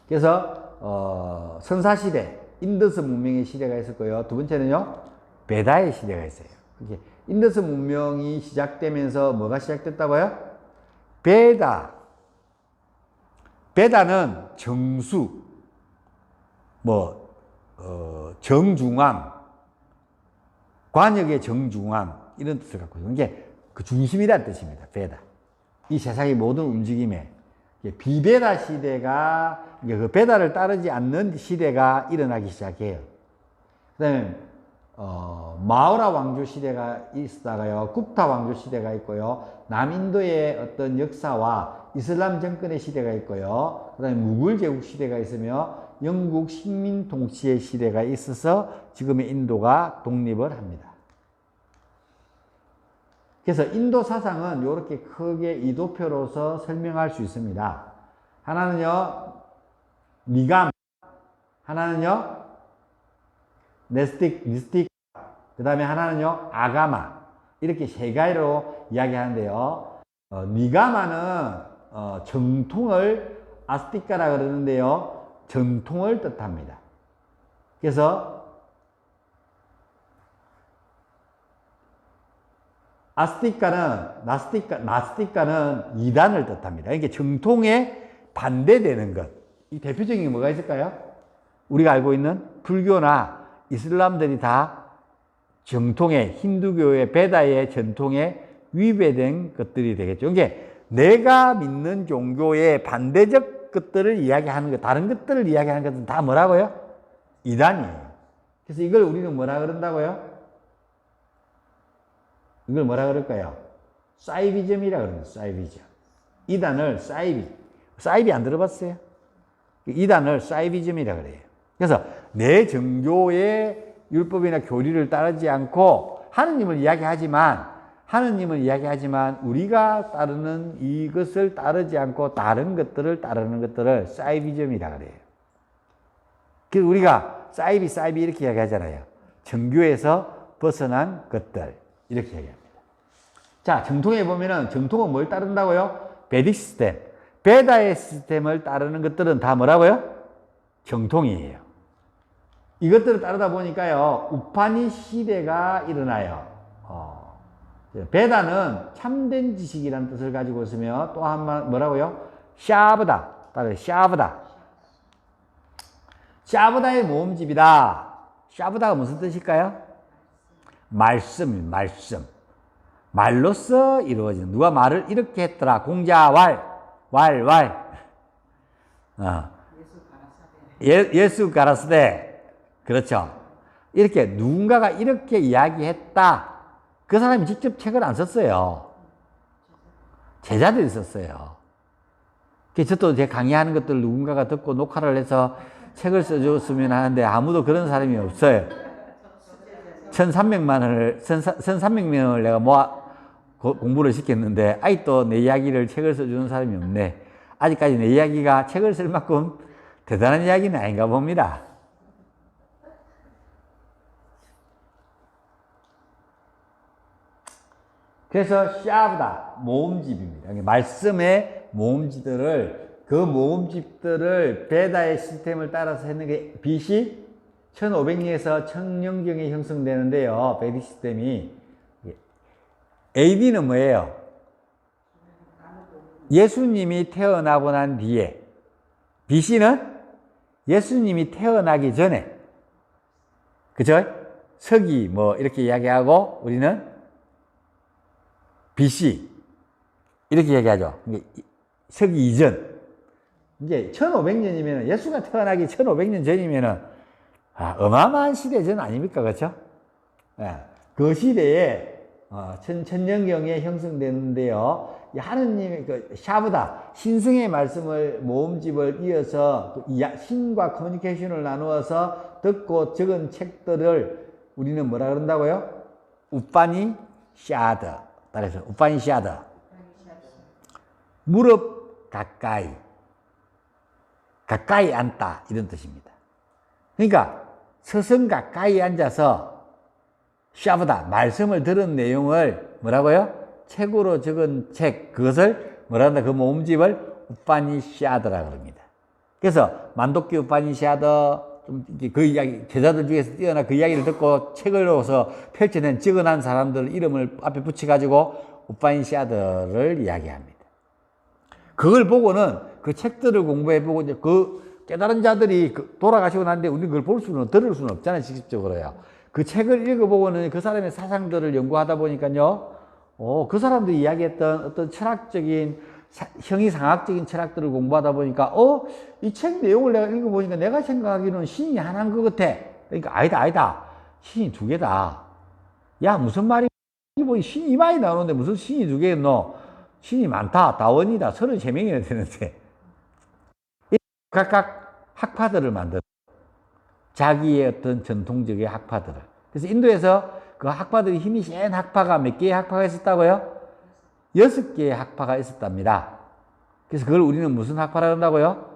그래서 선사시대, 인더스 문명의 시대가 있었고요. 두 번째는요, 베다의 시대가 있어요. 인더스 문명이 시작되면서 뭐가 시작됐다고요? 베다는 정수, 정중앙, 관역의 정중앙, 이런 뜻을 갖고 있는 게 그 중심이라는 뜻입니다. 베다. 이 세상의 모든 움직임에 비베다 시대가, 그 베다를 따르지 않는 시대가 일어나기 시작해요. 그 다음에 마우라 왕조 시대가 있다가요, 굽타 왕조 시대가 있고요, 남인도의 어떤 역사와 이슬람 정권의 시대가 있고요, 그 다음에 무굴 제국 시대가 있으며 영국 식민 통치의 시대가 있어서 지금의 인도가 독립을 합니다. 그래서 인도 사상은 이렇게 크게 이도표로서 설명할 수 있습니다. 하나는요, 니감, 하나는요, 니스틱, 그 다음에 하나는요, 아가마. 이렇게 세 가지로 이야기하는데요. 니가마는 정통을 아스티카라 그러는데요. 전통을 뜻합니다. 그래서 나스티카는 이단을 뜻합니다. 이게 정통에 반대되는 것. 이 대표적인 게 뭐가 있을까요? 우리가 알고 있는 불교나 이슬람들이 다 정통의 힌두교의 베다의 전통에 위배된 것들이 되겠죠. 이게 내가 믿는 종교의 반대적 것들을 이야기하는 것, 다른 것들을 이야기하는 것은 다 뭐라고요? 이단이에요. 그래서 이걸 우리는 뭐라 그런다고요? 이걸 뭐라 그럴까요? 사이비즘이라 그러는 사이비즘. 이단을 사이비 안 들어봤어요? 이단을 사이비즘이라 그래요. 그래서 내 정교의 율법이나 교리를 따르지 않고 하느님을 이야기하지만 우리가 따르는 이것을 따르지 않고 다른 것들을 따르는 것들을 사이비즘이라 그래요. 그래서 우리가 사이비 이렇게 이야기하잖아요. 정교에서 벗어난 것들 이렇게 이야기합니다. 자, 정통에 보면은 정통은 뭘 따른다고요? 베딕 시스템. 베다의 시스템을 따르는 것들은 다 뭐라고요? 정통이에요. 이것들을 따르다 보니까요, 우파니 시대가 일어나요. 베다는 참된 지식이라는 뜻을 가지고 있으며 또 한 번 뭐라고요? 샤브다의 모음집이다. 샤브다가 무슨 뜻일까요? 말씀. 말로써 이루어지는. 누가 말을 이렇게 했더라. 공자왈. 예수 가라사대. 그렇죠. 이렇게 누군가가 이렇게 이야기했다. 그 사람이 직접 책을 안 썼어요. 제자들이 썼어요. 그래서 저도 제 강의하는 것들 누군가가 듣고 녹화를 해서 책을 써줬으면 하는데 아무도 그런 사람이 없어요. 1300명을 내가 공부를 시켰는데 아직도 내 이야기를 책을 써주는 사람이 없네. 아직까지 내 이야기가 책을 쓸 만큼 대단한 이야기는 아닌가 봅니다. 그래서 샤브다, 모음집입니다. 말씀의 모음집들을 베다의 시스템을 따라서 했는 게 BC 1500년에서 청령경에 형성되는데요. 베딕 시스템이. AD는 뭐예요? 예수님이 태어나고 난 뒤에. BC는 예수님이 태어나기 전에. 그죠? 서기 뭐 이렇게 이야기하고 우리는 BC 이렇게 얘기하죠. 서기 이전. 이제 1500년이면 예수가 태어나기 1500년 전이면은 어마어마한 시대 전 아닙니까? 그렇죠? 예, 그 시대에 천년경에 형성되는데요. 하느님의 샤브다 신성의 말씀을 모음집을 이어서 신과 커뮤니케이션을 나누어서 듣고 적은 책들을 우리는 뭐라 그런다고요? 우파니샤드. 따라서 우파니샤드. 무릎 가까이 앉다 이런 뜻입니다. 그러니까 서성 가까이 앉아서 샤브다 말씀을 들은 내용을 뭐라고요? 책으로 적은 책 그것을 뭐라 한다? 그 모음집을 우파니샤드라 그럽니다. 그래서 만독기 우파니샤드 그 이야기 제자들 중에서 뛰어나 그 이야기를 듣고 책으로서 펼쳐낸 적어난 사람들 이름을 앞에 붙여가지고 우파니샤드를 이야기합니다. 그걸 보고는 그 책들을 공부해보고 이제 그 깨달은 자들이 돌아가시고 난데 우리는 그걸 들을 수는 없잖아요. 직접적으로요. 그 책을 읽어보고는 그 사람의 사상들을 연구하다 보니까요. 그 사람들이 이야기했던 어떤 철학적인 형이상학적인 철학들을 공부하다 보니까 이 책 내용을 내가 읽어보니까 내가 생각하기로는 신이 하나인 것 같아. 그러니까 아니다. 신이 두 개다. 야, 무슨 말이, 뭐 신이 많이 나오는데 무슨 신이 두 개였노? 신이 많다. 다원이다. 33명이나 되는데. 각각 학파들을 만들어. 자기의 어떤 전통적인 학파들을. 그래서 인도에서 그 학파들이 힘이 센 학파가 몇 개의 학파가 있었다고요? 6개의 학파가 있었답니다. 그래서 그걸 우리는 무슨 학파라고 한다고요?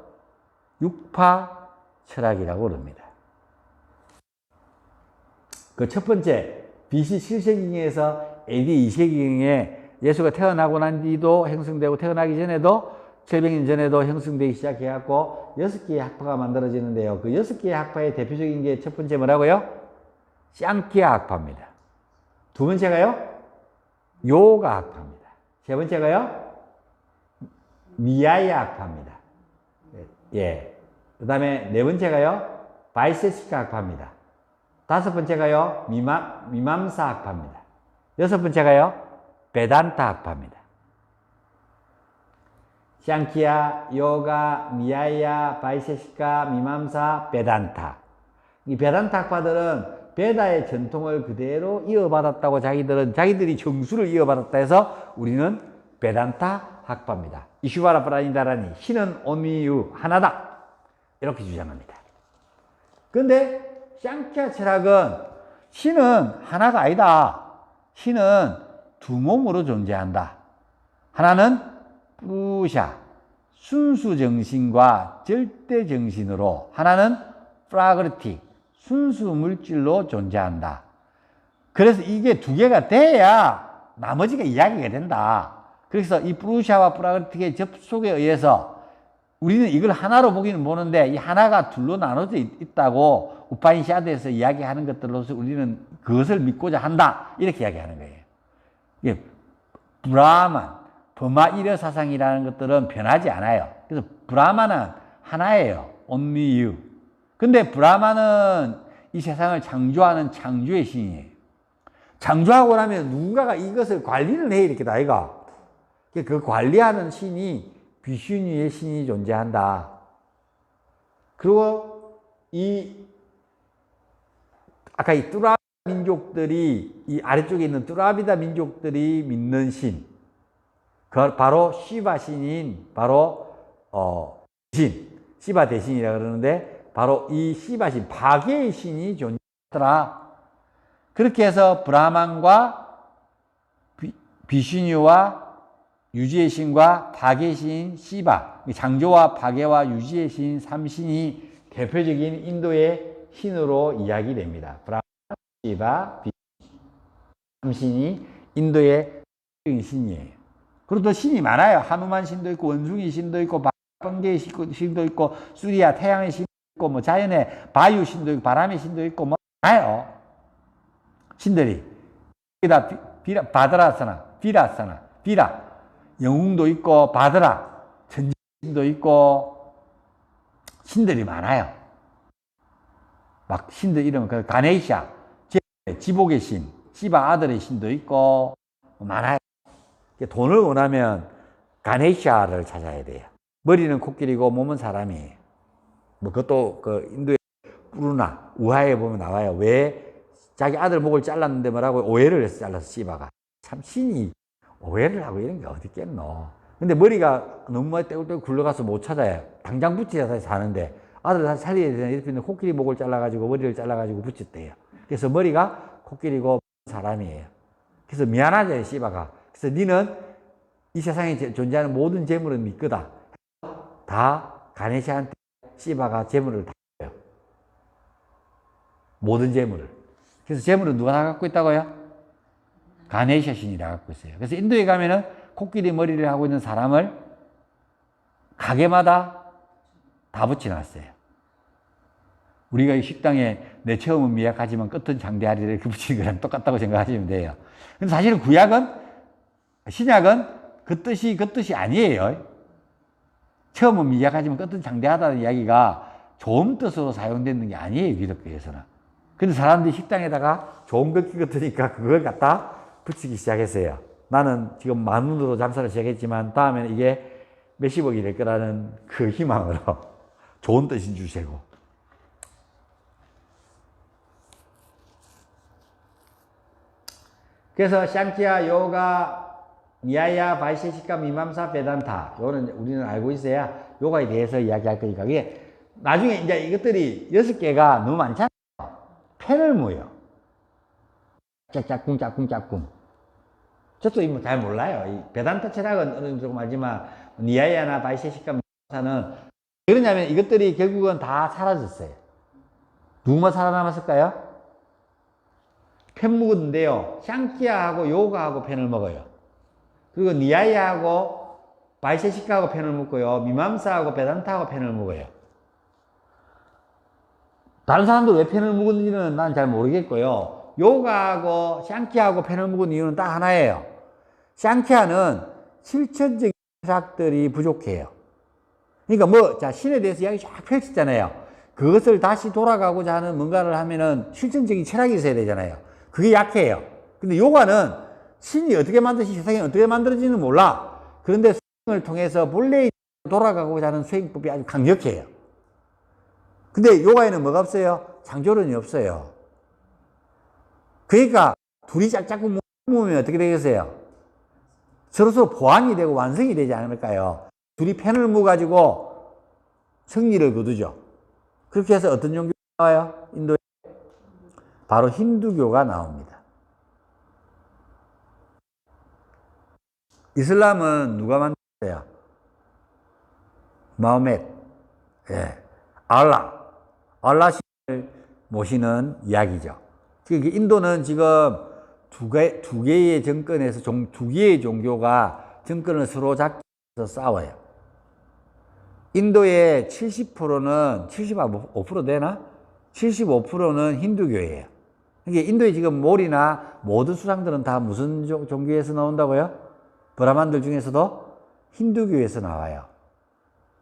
육파 철학이라고 그럽니다. 그 첫 번째, BC 7세기경에서 AD 2세기경에 예수가 태어나고 난 뒤도 형성되고 태어나기 전에도 700년 전에도 형성되기 시작해갖고 6개의 학파가 만들어지는데요. 그 6개의 학파의 대표적인 게 첫 번째 뭐라고요? 샹키아 학파입니다. 두 번째가요? 요가 학파입니다. 세 번째가요? 미야야 학파입니다. 예. 그 다음에 네 번째가요? 바이세시카 학파입니다. 다섯 번째가요? 미맘사 학파입니다. 여섯 번째가요? 베단타 학파입니다. 샹키아, 요가, 미야야, 바이세시카, 미맘사, 베단타. 이 베단타 학파들은 베다의 전통을 그대로 이어받았다고 자기들이 정수를 이어받았다 해서 우리는 베단타 학파입니다. 이슈바라 프라니다라니, 신은 온미유 하나다. 이렇게 주장합니다. 그런데 샹키아 철학은 신은 하나가 아니다. 신은 두 몸으로 존재한다. 하나는 프루샤, 순수 정신과 절대 정신으로, 하나는 프라그르틱, 순수 물질로 존재한다. 그래서 이게 두 개가 돼야 나머지가 이야기가 된다. 그래서 이 프루샤와 프라그르틱의 접속에 의해서 우리는 이걸 하나로 보기는 보는데 이 하나가 둘로 나눠져 있다고 우파니샤드에서 이야기하는 것들로서 우리는 그것을 믿고자 한다. 이렇게 이야기하는 거예요. 이게 브라만, 버마이려 사상이라는 것들은 변하지 않아요. 그래서 브라만은 하나예요. only you. 근데 브라만은 이 세상을 창조하는 창조의 신이에요. 창조하고 나면 누군가가 이것을 관리를 해, 이렇게 다이가. 그 관리하는 신이 비슈니의 신이 존재한다. 그리고 아까 이 뚜라비다 민족들이, 이 아래쪽에 있는 뚜라비다 민족들이 믿는 신, 그 바로 시바 신인, 바로 시바 대신이라 그러는데 바로 이 시바 신, 파괴의 신이 존재하더라. 그렇게 해서 브라만과 비슈뉴와 유지의 신과 파괴의 신 시바, 창조와 파괴와 유지의 신 3신이 대표적인 인도의 신으로 이야기됩니다. 브라만, 시바, 비슈뉴 3신이 인도의 신이에요. 그리고 또 신이 많아요. 하누만 신도 있고, 원숭이 신도 있고, 번개의 신도 있고, 수리아 태양의 신도 있고, 뭐 자연의 바유 신도 있고, 바람의 신도 있고, 뭐 많아요. 신들이. 여기다 바드라사나, 비라. 영웅도 있고, 바드라, 전신도 있고, 신들이 많아요. 막 신들 이름은 가네이샤, 지복의 신, 시바 아들의 신도 있고, 많아요. 돈을 원하면 가네샤를 찾아야 돼요. 머리는 코끼리고 몸은 사람이에요. 뭐 그것도 그 인도의 뿌르나 우하에 보면 나와요. 왜 자기 아들 목을 잘랐는데 뭐라고 오해를 해서 잘라서 시바가. 참 신이 오해를 하고 이런 게 어디 있겠노. 근데 머리가 너무 떼굴떼굴 굴러가서 못 찾아요. 당장 붙여서 사는데 아들 살려야 되나 이렇게 코끼리 목을 잘라가지고 머리를 잘라가지고 붙였대요. 그래서 머리가 코끼리고 사람이에요. 그래서 미안하죠, 시바가. 그래서 니는 이 세상에 존재하는 모든 재물은 네 거다. 다 가네샤한테 시바가 재물을 다 줘요. 모든 재물을. 그래서 재물은 누가 다 갖고 있다고요? 가네샤 신이 다 갖고 있어요. 그래서 인도에 가면은 코끼리 머리를 하고 있는 사람을 가게마다 다 붙여놨어요. 우리가 이 식당에 내 처음은 미약하지만 끝은 장대하리를 이렇게 붙이는 거랑 똑같다고 생각하시면 돼요. 근데 사실은 신약은 그 뜻이 아니에요. 처음은 미약하지만 끝은 장대하다는 이야기가 좋은 뜻으로 사용되는 게 아니에요, 기독교에서는. 근데 사람들이 식당에다가 좋은 것 같으니까 그걸 갖다 붙이기 시작했어요. 나는 지금 만원으로 장사를 시작했지만 다음에는 이게 몇십억이 될 거라는 그 희망으로 좋은 뜻인 주시고. 그래서 샹키아, 요가, 니아야, 바이세시카, 미맘사, 베단타. 요거는 우리는 알고 있어야 요가에 대해서 이야기할 거니까. 그게 나중에 이제 이것들이 6개가 너무 많잖아요. 펜을 모여. 짝짝꿍, 짝꿍, 짝꿍. 저도 이거 잘 몰라요. 이 베단타 철학은 어느 정도 조금 알지만, 니아야나 바이세시카, 미맘사는 그러냐면 이것들이 결국은 다 사라졌어요. 누구만 살아남았을까요? 펜 먹었는데요. 샹키아하고 요가하고 펜을 먹어요. 그리고 니아야하고 바이세시카하고 펜을 먹고요. 미맘사하고 베단타하고 펜을 먹어요. 다른 사람들 왜 펜을 먹었는지는 난 잘 모르겠고요. 요가하고 샹키아하고 펜을 먹은 이유는 딱 하나예요. 샹키아는 실천적인 철학들이 부족해요. 그러니까 뭐, 자, 신에 대해서 이야기 쫙 펼쳤잖아요. 그것을 다시 돌아가고자 하는 뭔가를 하면은 실천적인 철학이 있어야 되잖아요. 그게 약해요. 근데 요가는 신이 어떻게 만드시지, 세상이 어떻게 만들어지는지 몰라. 그런데 수행을 통해서 본래의 돌아가고자 하는 수행법이 아주 강력해요. 근데 요가에는 뭐가 없어요? 창조론이 없어요. 그러니까 둘이 짝짝꿍 모으면 어떻게 되겠어요? 서로서로 보완이 되고 완성이 되지 않을까요? 둘이 펜을 모아가지고 승리를 거두죠. 그렇게 해서 어떤 종교가 나와요? 인도에? 바로 힌두교가 나옵니다. 이슬람은 누가 만들었어요? 마호멧. 예. 알라신을 모시는 이야기죠. 인도는 지금 두 개의 정권에서 두 개의 종교가 정권을 서로 잡기 위해서 싸워요. 인도의 70%는 75% 되나? 75%는 힌두교예요. 그러니까 인도에 지금 몰이나 모든 수상들은 다 무슨 종교에서 나온다고요? 브라만들 중에서도 힌두교에서 나와요.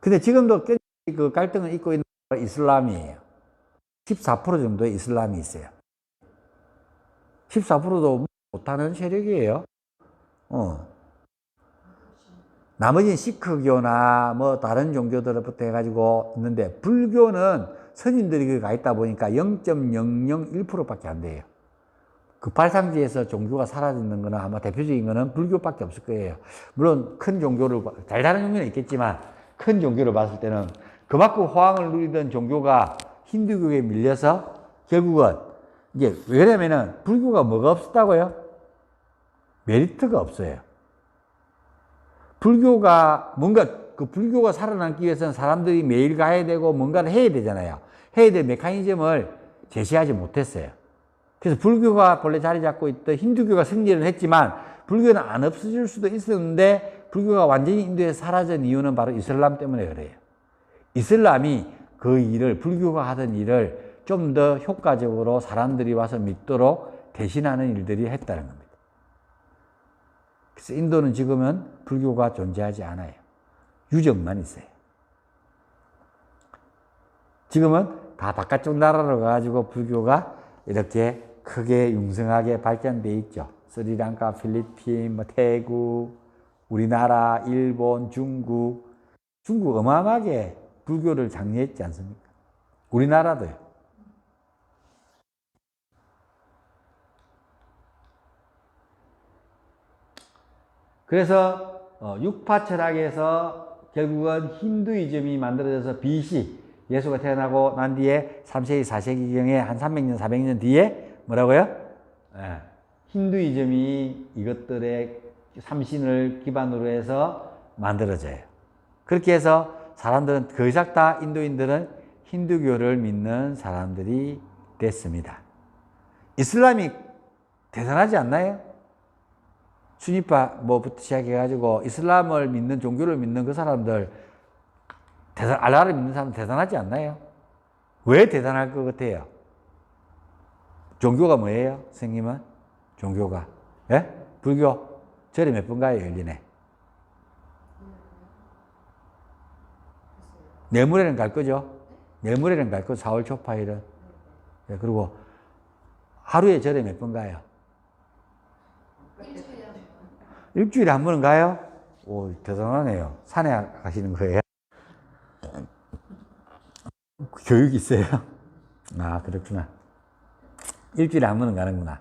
근데 지금도 그 갈등을 잇고 있는 건 이슬람이에요. 14% 정도의 이슬람이 있어요. 14%도 못하는 세력이에요. 나머지는 시크교나 뭐 다른 종교들부터 해가지고 있는데, 불교는 선인들이 가 있다 보니까 0.001%밖에 안 돼요. 그 발상지에서 종교가 사라지는 거는 아마 대표적인 거는 불교밖에 없을 거예요. 물론 큰 종교를, 잘 다른 종교는 있겠지만 큰 종교를 봤을 때는 그만큼 호황을 누리던 종교가 힌두교에 밀려서 결국은 이게 왜냐면은 불교가 뭐가 없었다고요? 메리트가 없어요. 불교가 뭔가 그 불교가 살아남기 위해서는 사람들이 매일 가야 되고 뭔가를 해야 되잖아요. 해야 될 메커니즘을 제시하지 못했어요. 그래서 불교가 본래 자리 잡고 있던 힌두교가 승리를 했지만 불교는 안 없어질 수도 있었는데 불교가 완전히 인도에서 사라진 이유는 바로 이슬람 때문에 그래요. 이슬람이 그 일을, 불교가 하던 일을 좀 더 효과적으로 사람들이 와서 믿도록 대신하는 일들이 했다는 겁니다. 그래서 인도는 지금은 불교가 존재하지 않아요. 유적만 있어요. 지금은 다 바깥쪽 나라로 가가지고 불교가 이렇게 크게 융성하게 발전되어 있죠. 스리랑카, 필리핀, 뭐 태국, 우리나라, 일본, 중국. 중국 어마어마하게 불교를 장려했지 않습니까? 우리나라도요. 그래서 육파 철학에서 결국은 힌두이즘이 만들어져서 BC, 예수가 태어나고 난 뒤에 3세기, 4세기경에 한 300년, 400년 뒤에 뭐라고요? 힌두이즘이 이것들의 삼신을 기반으로 해서 만들어져요. 그렇게 해서 사람들은 거의 다 인도인들은 힌두교를 믿는 사람들이 됐습니다. 이슬람이 대단하지 않나요? 수니파 뭐부터 시작해가지고 이슬람을 믿는, 종교를 믿는 그 사람들, 알라를 믿는 사람 대단하지 않나요? 왜 대단할 것 같아요? 종교가 뭐예요? 선생님은? 종교가. 예? 불교. 절에 몇 번 가요, 1년에? 내물에는 갈 거죠? 내물에는 갈 거, 4월 초파일은. 예, 그리고 하루에 절에 몇 번 가요? 일주일에 한 번은 가요? 오, 대단하네요. 산에 가시는 거예요? 교육이 있어요? 아, 그렇구나. 일주일에 한 번은 가는구나.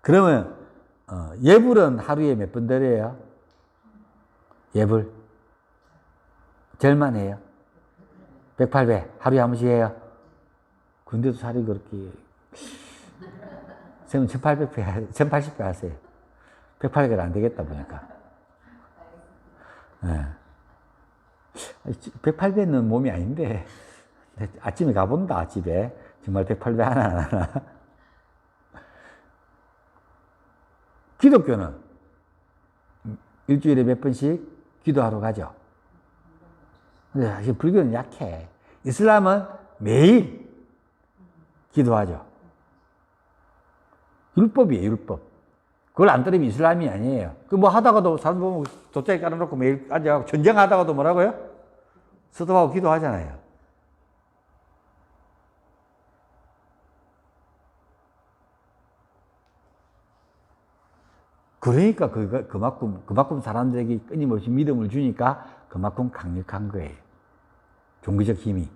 그러면 예불은 하루에 몇 번 드려요? 예불. 절만 해요? 108배. 하루에 한 번씩 해요? 근데도 살이 그렇게. 선생님 1800배, 1080배 하세요. 108배는 안 되겠다 보니까. 네. 108배는 몸이 아닌데. 아침에 가본다, 집에. 정말 108배 하나 안 하나. 기독교는 일주일에 몇 번씩 기도하러 가죠. 근데 사실 불교는 약해. 이슬람은 매일 기도하죠. 율법이에요, 율법. 그걸 안 따르면 이슬람이 아니에요. 그 뭐 하다가도 사람 보면 돗자리 깔아놓고 매일 앉아가고 전쟁하다가도 뭐라고요? 스톱하고 기도하잖아요. 그러니까 그만큼 사람들에게 끊임없이 믿음을 주니까 그만큼 강력한 거예요. 종교적 힘이.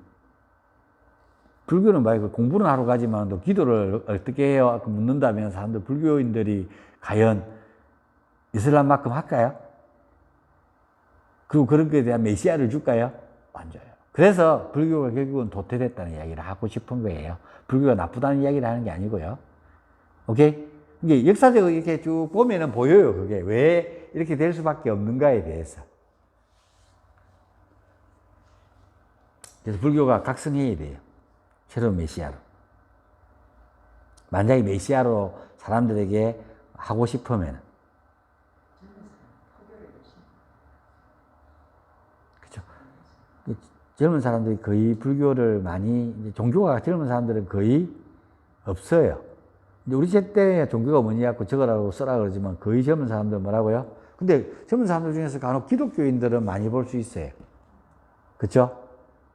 불교는 말고 공부는 하러 가지만 또 기도를 어떻게 해요? 묻는다면 사람들, 불교인들이 과연 이슬람만큼 할까요? 그리고 그런 거에 대한 메시아를 줄까요? 안 줘요. 그래서 불교가 결국은 도태됐다는 이야기를 하고 싶은 거예요. 불교가 나쁘다는 이야기를 하는 게 아니고요. 오케이? 이게 역사적으로 이렇게 쭉 보면은 보여요. 그게 왜 이렇게 될 수밖에 없는가에 대해서. 그래서 불교가 각성해야 돼요. 새로운 메시아로. 만약에 메시아로 사람들에게 하고 싶으면. 그렇죠. 젊은 사람들이 거의 불교를 많이, 이제 종교가 젊은 사람들은 거의 없어요. 우리 세대 종교가 뭐냐고 적으라고 써라 그러지만 거의 젊은 사람들 뭐라고요? 근데 젊은 사람들 중에서 간혹 기독교인들은 많이 볼 수 있어요. 그쵸?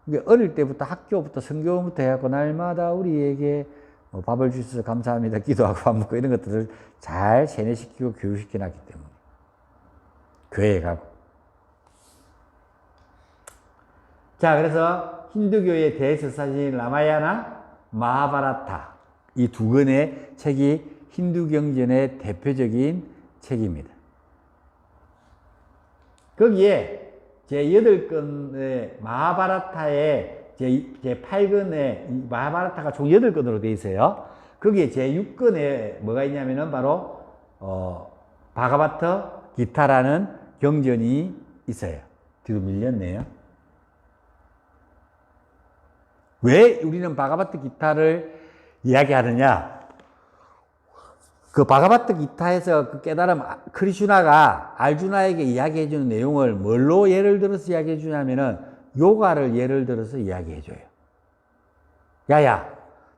그러니까 어릴 때부터 학교부터 성경부터 해갖고 날마다 우리에게 뭐 밥을 주셔서 감사합니다. 기도하고 밥 먹고 이런 것들을 잘 세뇌시키고 교육시켜놨기 때문에. 교회에 가고. 자, 그래서 힌두교의 대서사진 라마야나, 마하바라타. 이 두 권의 책이 힌두 경전의 대표적인 책입니다. 거기에 제8권의 마하바라타의 제8권의 마하바라타가 총 8권으로 되어 있어요. 거기에 제6권에 뭐가 있냐면은 바로 바가바타 기타라는 경전이 있어요. 뒤로 밀렸네요. 왜 우리는 바가바타 기타를 이야기하느냐? 그 바가바타 기타에서 그 깨달음, 크리슈나가 알주나에게 이야기해주는 내용을 뭘로 예를 들어서 이야기해주냐면은 요가를 예를 들어서 이야기해줘요. 야야,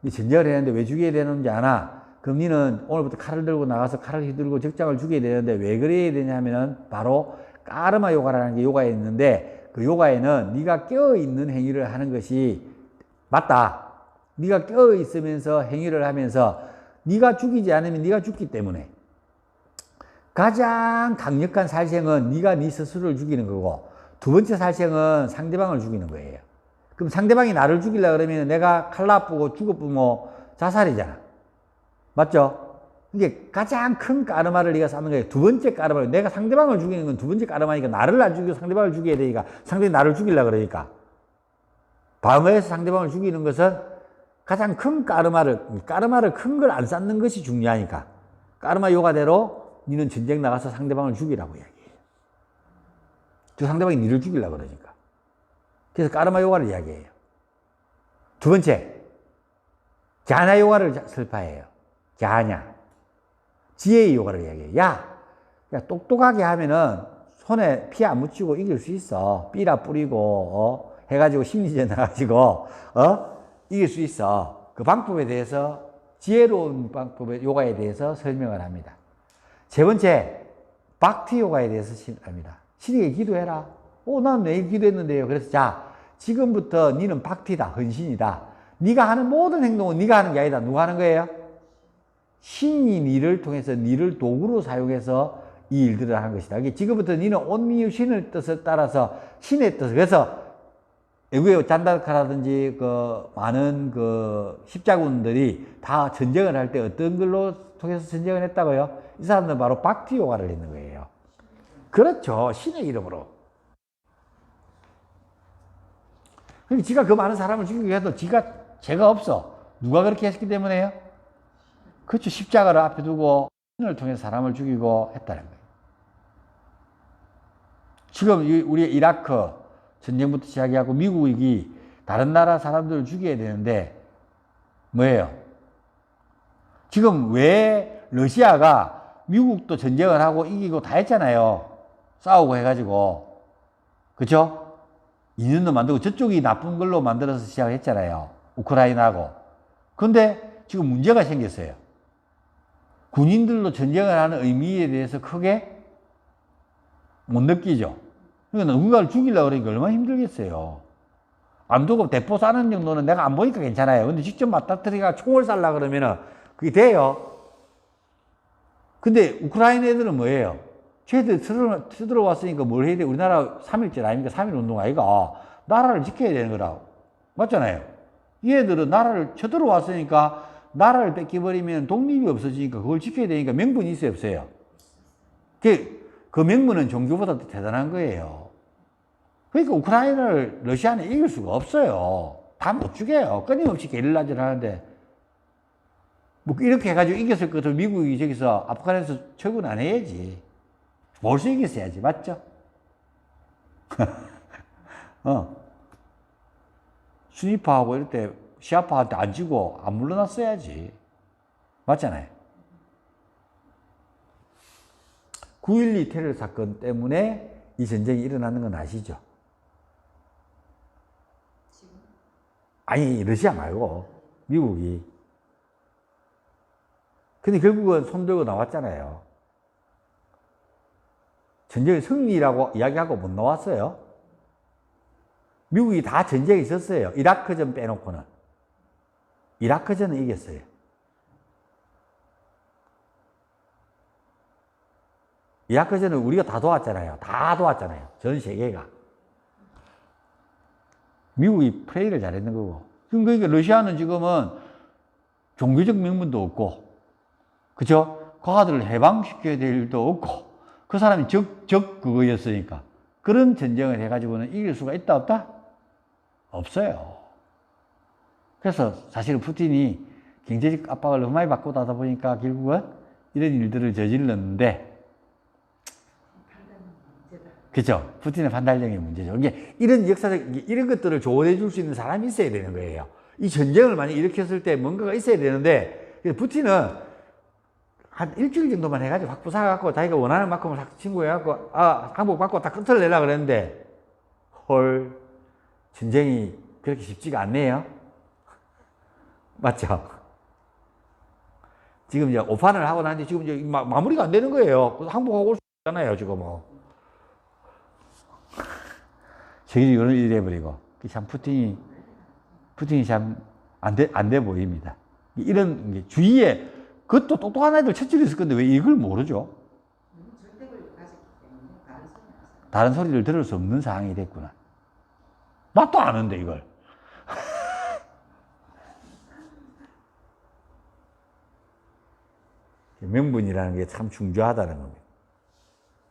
네 전쟁을 했는데 왜 죽여야 되는지 아나? 그럼 니는 오늘부터 칼을 들고 나가서 칼을 휘두르고 적장을 죽여야 되는데 왜 그래야 되냐면은 바로 까르마 요가라는 게 요가에 있는데 그 요가에는 네가 깨어있는 행위를 하는 것이 맞다. 네가 깨어있으면서 행위를 하면서 네가 죽이지 않으면 네가 죽기 때문에 가장 강력한 살생은 네가 네 스스로를 죽이는 거고 두 번째 살생은 상대방을 죽이는 거예요. 그럼 상대방이 나를 죽이려고 그러면 내가 칼 나쁘고 죽어보면 자살이잖아. 맞죠? 이게 가장 큰 까르마를 네가 쌓는 거예요. 두 번째 까르마. 내가 상대방을 죽이는 건 두 번째 까르마니까 나를 안 죽이고 상대방을 죽여야 되니까 상대방이 나를 죽이려고 그러니까 방어해서 상대방을 죽이는 것은 가장 큰 까르마를 큰 걸 안 쌓는 것이 중요하니까. 까르마 요가대로 니는 전쟁 나가서 상대방을 죽이라고 이야기해요. 저 상대방이 니를 죽이려고 그러니까. 그래서 까르마 요가를 이야기해요. 두 번째, 갸냐 요가를 설파해요. 갸냐. 지혜의 요가를 이야기해요. 야, 똑똑하게 하면은 손에 피 안 묻히고 이길 수 있어. 삐라 뿌리고, 해가지고 심리전 해가지고, 이길 수 있어. 그 방법에 대해서 지혜로운 방법의 요가에 대해서 설명을 합니다. 세 번째, 박티 요가에 대해서 합니다. 신에게 기도해라. 난 내일 기도했는데요. 그래서 자, 지금부터 니는 박티다. 헌신이다. 네가 하는 모든 행동은 네가 하는 게 아니다. 누가 하는 거예요? 신이 니를 통해서 니를 도구로 사용해서 이 일들을 하는 것이다. 지금부터 니는 온리 신의 뜻을 따라서 신의 뜻을 그래서 외국의 잔다르카라든지 그 많은 그 십자군들이 다 전쟁을 할 때 어떤 걸로 통해서 전쟁을 했다고요? 이 사람들은 바로 박티요가를 했는 거예요. 그렇죠. 신의 이름으로. 그러니까 지가 그 많은 사람을 죽이게 해도 지가 죄가 없어. 누가 그렇게 했기 때문에요? 그렇죠. 십자가를 앞에 두고 신을 통해서 사람을 죽이고 했다는 거예요. 지금 우리 이라크 전쟁부터 시작해갖고 미국이 다른 나라 사람들을 죽여야 되는데 뭐예요? 지금 왜 러시아가 미국도 전쟁을 하고 이기고 다 했잖아요. 싸우고 해가지고. 그쵸? 인연도 만들고 저쪽이 나쁜 걸로 만들어서 시작했잖아요. 우크라이나하고. 근데 지금 문제가 생겼어요. 군인들로 전쟁을 하는 의미에 대해서 크게 못 느끼죠. 그러니까 누군가를 죽이려고 그러니까 얼마나 힘들겠어요. 안 두고 대포 쏴는 정도는 내가 안 보니까 괜찮아요. 근데 직접 맞닥뜨리가 총을 쏴려 그러면은 그게 돼요. 근데 우크라이나 애들은 뭐예요? 쟤들 쳐들어왔으니까 뭘 해야 돼? 우리나라 3.1절 아닙니까? 3.1 운동 아이가 나라를 지켜야 되는 거라고. 맞잖아요. 이 애들은 나라를 쳐들어왔으니까 나라를 뺏겨버리면 독립이 없어지니까 그걸 지켜야 되니까 명분이 있어요, 없어요? 그 명분은 종교보다 더 대단한 거예요. 그러니까 우크라이나를 러시아는 이길 수가 없어요. 다 못 죽여요. 끊임없이 게릴라질 하는데 뭐 이렇게 해가지고 이겼을 것을 미국이 저기서 아프간에서 처분 안 해야지. 벌써 이겼어야지. 맞죠? 순위파하고 이럴 때 시아파한테 안 지고 안 물러났어야지. 맞잖아요. 9.12 테러 사건 때문에 이 전쟁이 일어나는 건 아시죠? 아니, 러시아 말고 미국이. 근데 결국은 손들고 나왔잖아요. 전쟁의 승리라고 이야기하고 못 나왔어요. 미국이 다 전쟁에 있었어요. 이라크전 빼놓고는. 이라크전은 이겼어요. 이라크전은 우리가 다 도왔잖아요. 다 도왔잖아요. 전 세계가. 미국이 플레이를 잘했는 거고. 그러니까 러시아는 지금은 종교적 명분도 없고, 그죠? 과거들을 해방시켜야 될 일도 없고, 그 사람이 그거였으니까. 그런 전쟁을 해가지고는 이길 수가 있다, 없다? 없어요. 그래서 사실은 푸틴이 경제적 압박을 너무 많이 받고 나다 보니까 결국은 이런 일들을 저질렀는데, 그죠? 푸틴의 판단력의 문제죠. 이게 이런 역사적, 이런 것들을 조언해 줄 수 있는 사람이 있어야 되는 거예요. 이 전쟁을 만약 일으켰을 때 뭔가가 있어야 되는데, 푸틴은 한 일주일 정도만 해가지고 확 부사갖고 자기가 원하는 만큼을 확 친구해갖고, 항복 받고 다 끝을 내려 그랬는데, 헐, 전쟁이 그렇게 쉽지가 않네요. 맞죠? 지금 이제 오판을 하고 나는데 지금 이제 마무리가 안 되는 거예요. 항복하고 올 수 있잖아요, 지금 뭐. 세계적으로 이런 일이 해버리고. 참 푸틴이 참 안 돼 보입니다. 이런 게 주위에, 그것도 똑똑한 애들 첫째로 있을 건데 왜 이걸 모르죠? 다른 소리를 들을 수 없는 상황이 됐구나. 나도 아는데, 이걸. 명분이라는 게 참 중요하다는 겁니다.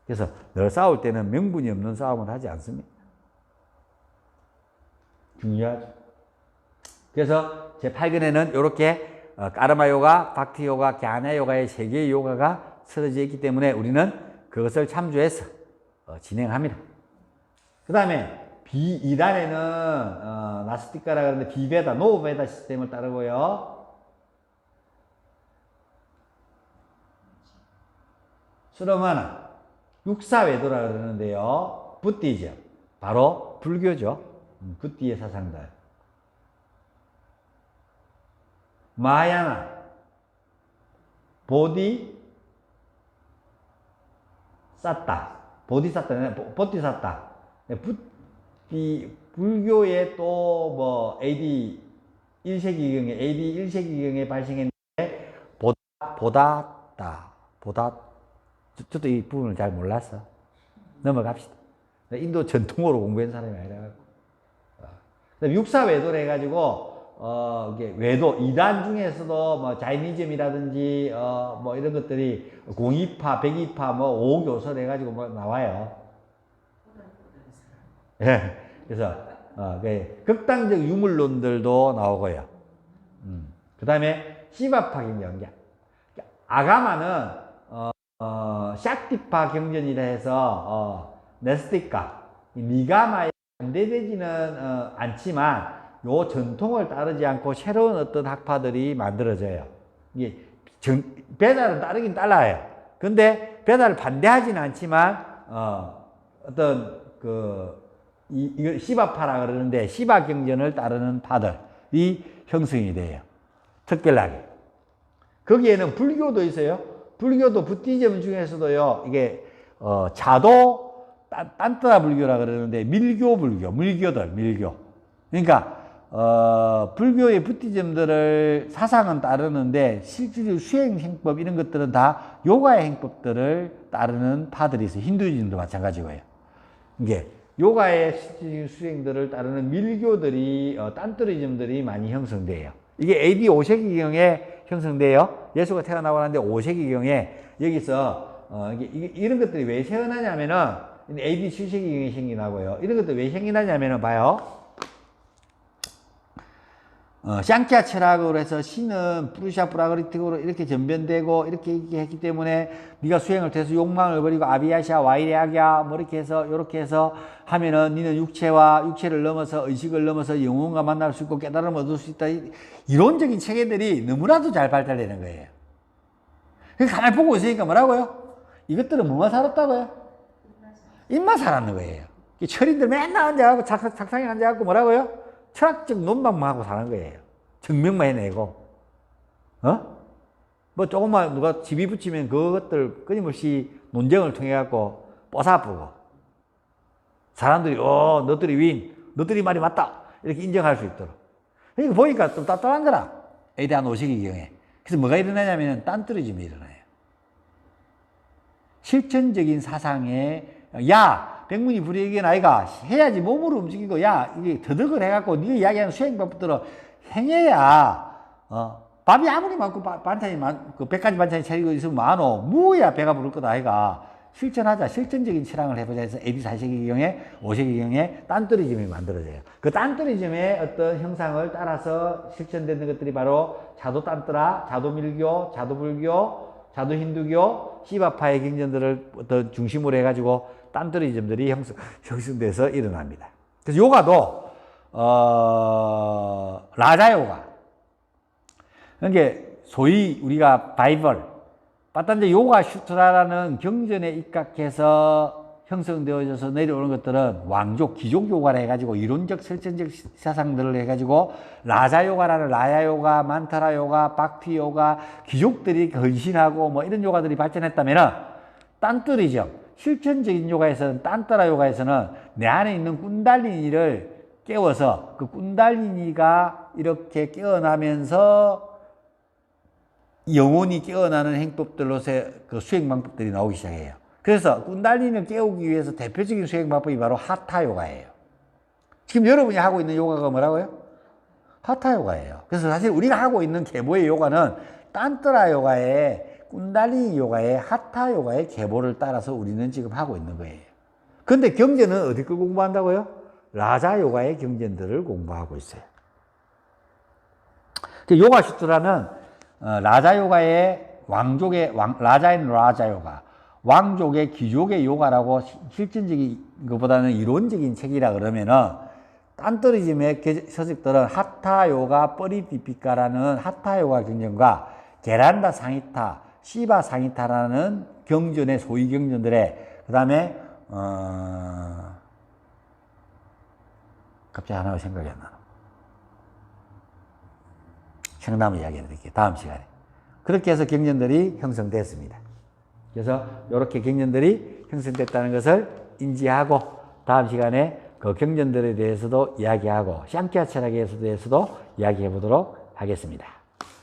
그래서 늘 싸울 때는 명분이 없는 싸움을 하지 않습니다. 중요하죠. 그래서 제8권에는 이렇게 까르마 요가, 박티 요가, 갸나 요가의 세 개의 요가가 쓰여져 있기 때문에 우리는 그것을 참조해서 진행합니다. 그 다음에 B2단에는 나스티카라 그러는데 비베다, 노베다 시스템을 따르고요. 수라마나 육사외도라 그러는데요. 붓디죠. 바로 불교죠. 붓디의 사상들. 마야나 보디 쌌다. 보디사따, 보디사따. 불교의 또 뭐 AD 1세기경에 발생했는데 보다 저도 이 부분을 잘 몰랐어. 넘어갑시다. 인도 전통으로 공부한 사람이 아니라 그다음에 육사외도를 해가지고 이게 외도 이단 중에서도 뭐 자이니즘이라든지 뭐 이런 것들이 공이파, 백이파, 뭐 오교설 해가지고 뭐 나와요. 예. 그래서 극단적 유물론들도 나오고요. 그다음에 시바파 경전. 아가마는 샥티파 경전이라 해서 네스티카 니가마에 반대되지는 않지만 요 전통을 따르지 않고 새로운 어떤 학파들이 만들어져요. 이게 베다를 따르긴 따라요. 근데 베다를 반대하지는 않지만 어떤 이걸 시바파라 그러는데 시바 경전을 따르는 파들이 형성이 돼요. 특별하게. 거기에는 불교도 있어요. 불교도 부티즘 중에서도요. 이게 자도 딴따라 불교라 그러는데 밀교 불교, 밀교들, 밀교. 그러니까 불교의 부티즘들을 사상은 따르는데 실질적으로 수행 행법 이런 것들은 다 요가의 행법들을 따르는 파들이 있어요. 힌두이즘도 마찬가지고요. 이게 요가의 실질적인 수행들을 따르는 밀교들이 딴뜨리즘들이 많이 형성돼요. 이게 AD 5세기경에 형성돼요. 예수가 태어나고 나는데 5세기경에 여기서 이런 것들이 왜 태어나냐면은 AD 7세기경에 생기나고요. 이런 것들이 왜 생기나냐면은 봐요. 샹키아 철학으로 해서 신은 프루시아 프라그리틱으로 이렇게 전변되고 이렇게 했기 때문에 네가 수행을 해서 욕망을 버리고 아비아샤 와이레아기야 뭐 이렇게 해서 하면은 니는 육체를 넘어서 의식을 넘어서 영혼과 만날 수 있고 깨달음을 얻을 수 있다. 이론적인 체계들이 너무나도 잘 발달되는 거예요. 그러니까 가만히 보고 있으니까 뭐라고요? 이것들은 뭐만 살았다고요? 입만 살았는 거예요. 철인들 맨날 앉아갖고 작상에 앉아갖고 뭐라고요? 철학적 논방만 하고 사는 거예요. 증명만 해내고. 뭐 조금만 누가 집이 붙이면 그것들 끊임없이 논쟁을 통해갖고 뽀사쁘고. 사람들이, 너들이 윈, 너들이 말이 맞다. 이렇게 인정할 수 있도록. 그러니까 보니까 좀 답답한 거라. 에이대한 5세기경에. 그래서 뭐가 일어나냐면 딴뜨리즘이 일어나요. 실천적인 사상에, 백문이 불여일견 아이가 해야지 몸으로 움직이고 이게 더덕을 해갖고 네가 이야기하는 수행법들을 행해야 밥이 아무리 많고 반찬이 많고 100가지 반찬이 차리고 있으면 많어 뭐야 배가 부를 거다 아이가 실천하자 실천적인 철학을 해보자 해서 AD 4세기경에 5세기경에 딴뜨리즘이 만들어져요. 그 딴뜨리즘의 어떤 형상을 따라서 실천되는 것들이 바로 자도 딴뜨라, 자도 밀교, 자도 불교, 자도 힌두교, 시바파의 경전들을 어떤 중심으로 해가지고 딴뜨리즘들이 형성돼서 일어납니다. 그래서 요가도 라자요가 그러니까 소위 우리가 바이벌 빠딴제 요가 슈트라라는 경전에 입각해서 형성되어져서 내려오는 것들은 왕족 귀족 요가를 해가지고 이론적 실천적 사상들을 해가지고 라자요가라는 라야요가 만타라요가 박피요가 귀족들이 헌신하고 뭐 이런 요가들이 발전했다면은 딴뜨리즘 실천적인 요가에서는 딴따라 요가에서는 내 안에 있는 꾼달리니를 깨워서 그 꾼달리니가 이렇게 깨어나면서 영혼이 깨어나는 행법들로서의 그 수행 방법들이 나오기 시작해요. 그래서 꾼달리니를 깨우기 위해서 대표적인 수행 방법이 바로 하타 요가예요. 지금 여러분이 하고 있는 요가가 뭐라고요? 하타 요가예요. 그래서 사실 우리가 하고 있는 계보의 요가는 딴따라 요가의 꾼달리니 요가의 하타 요가의 계보를 따라서 우리는 지금 하고 있는 거예요. 근데 경전은 어디 걸 공부한다고요? 라자 요가의 경전들을 공부하고 있어요. 요가 슈트라는 라자 요가의 라자인 라자 요가, 왕족의 귀족의 요가라고 실천적인 것보다는 이론적인 책이라 그러면은 딴뜨리즘의 서식들은 하타 요가 뻐리디피카라는 하타 요가 경전과 게란다 상히타 시바 상히타라는 경전의 소위 경전들에 그 다음에 갑자기 하나가 생각이 안 나요. 생각나면 이야기해드릴게요. 다음 시간에. 그렇게 해서 경전들이 형성됐습니다. 그래서 이렇게 경전들이 형성됐다는 것을 인지하고 다음 시간에 그 경전들에 대해서도 이야기하고 샹키아 철학에 대해서도 이야기해 보도록 하겠습니다.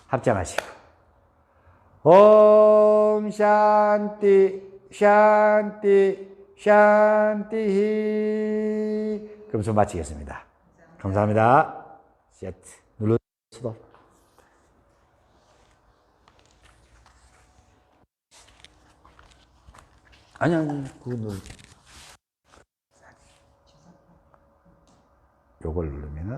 합장하시고 옴 샨티 샨티 샨티 그럼 좀 마치겠습니다. 감사합니다. 셋. 눌러주세요. 아니, 그거 요걸 누르면은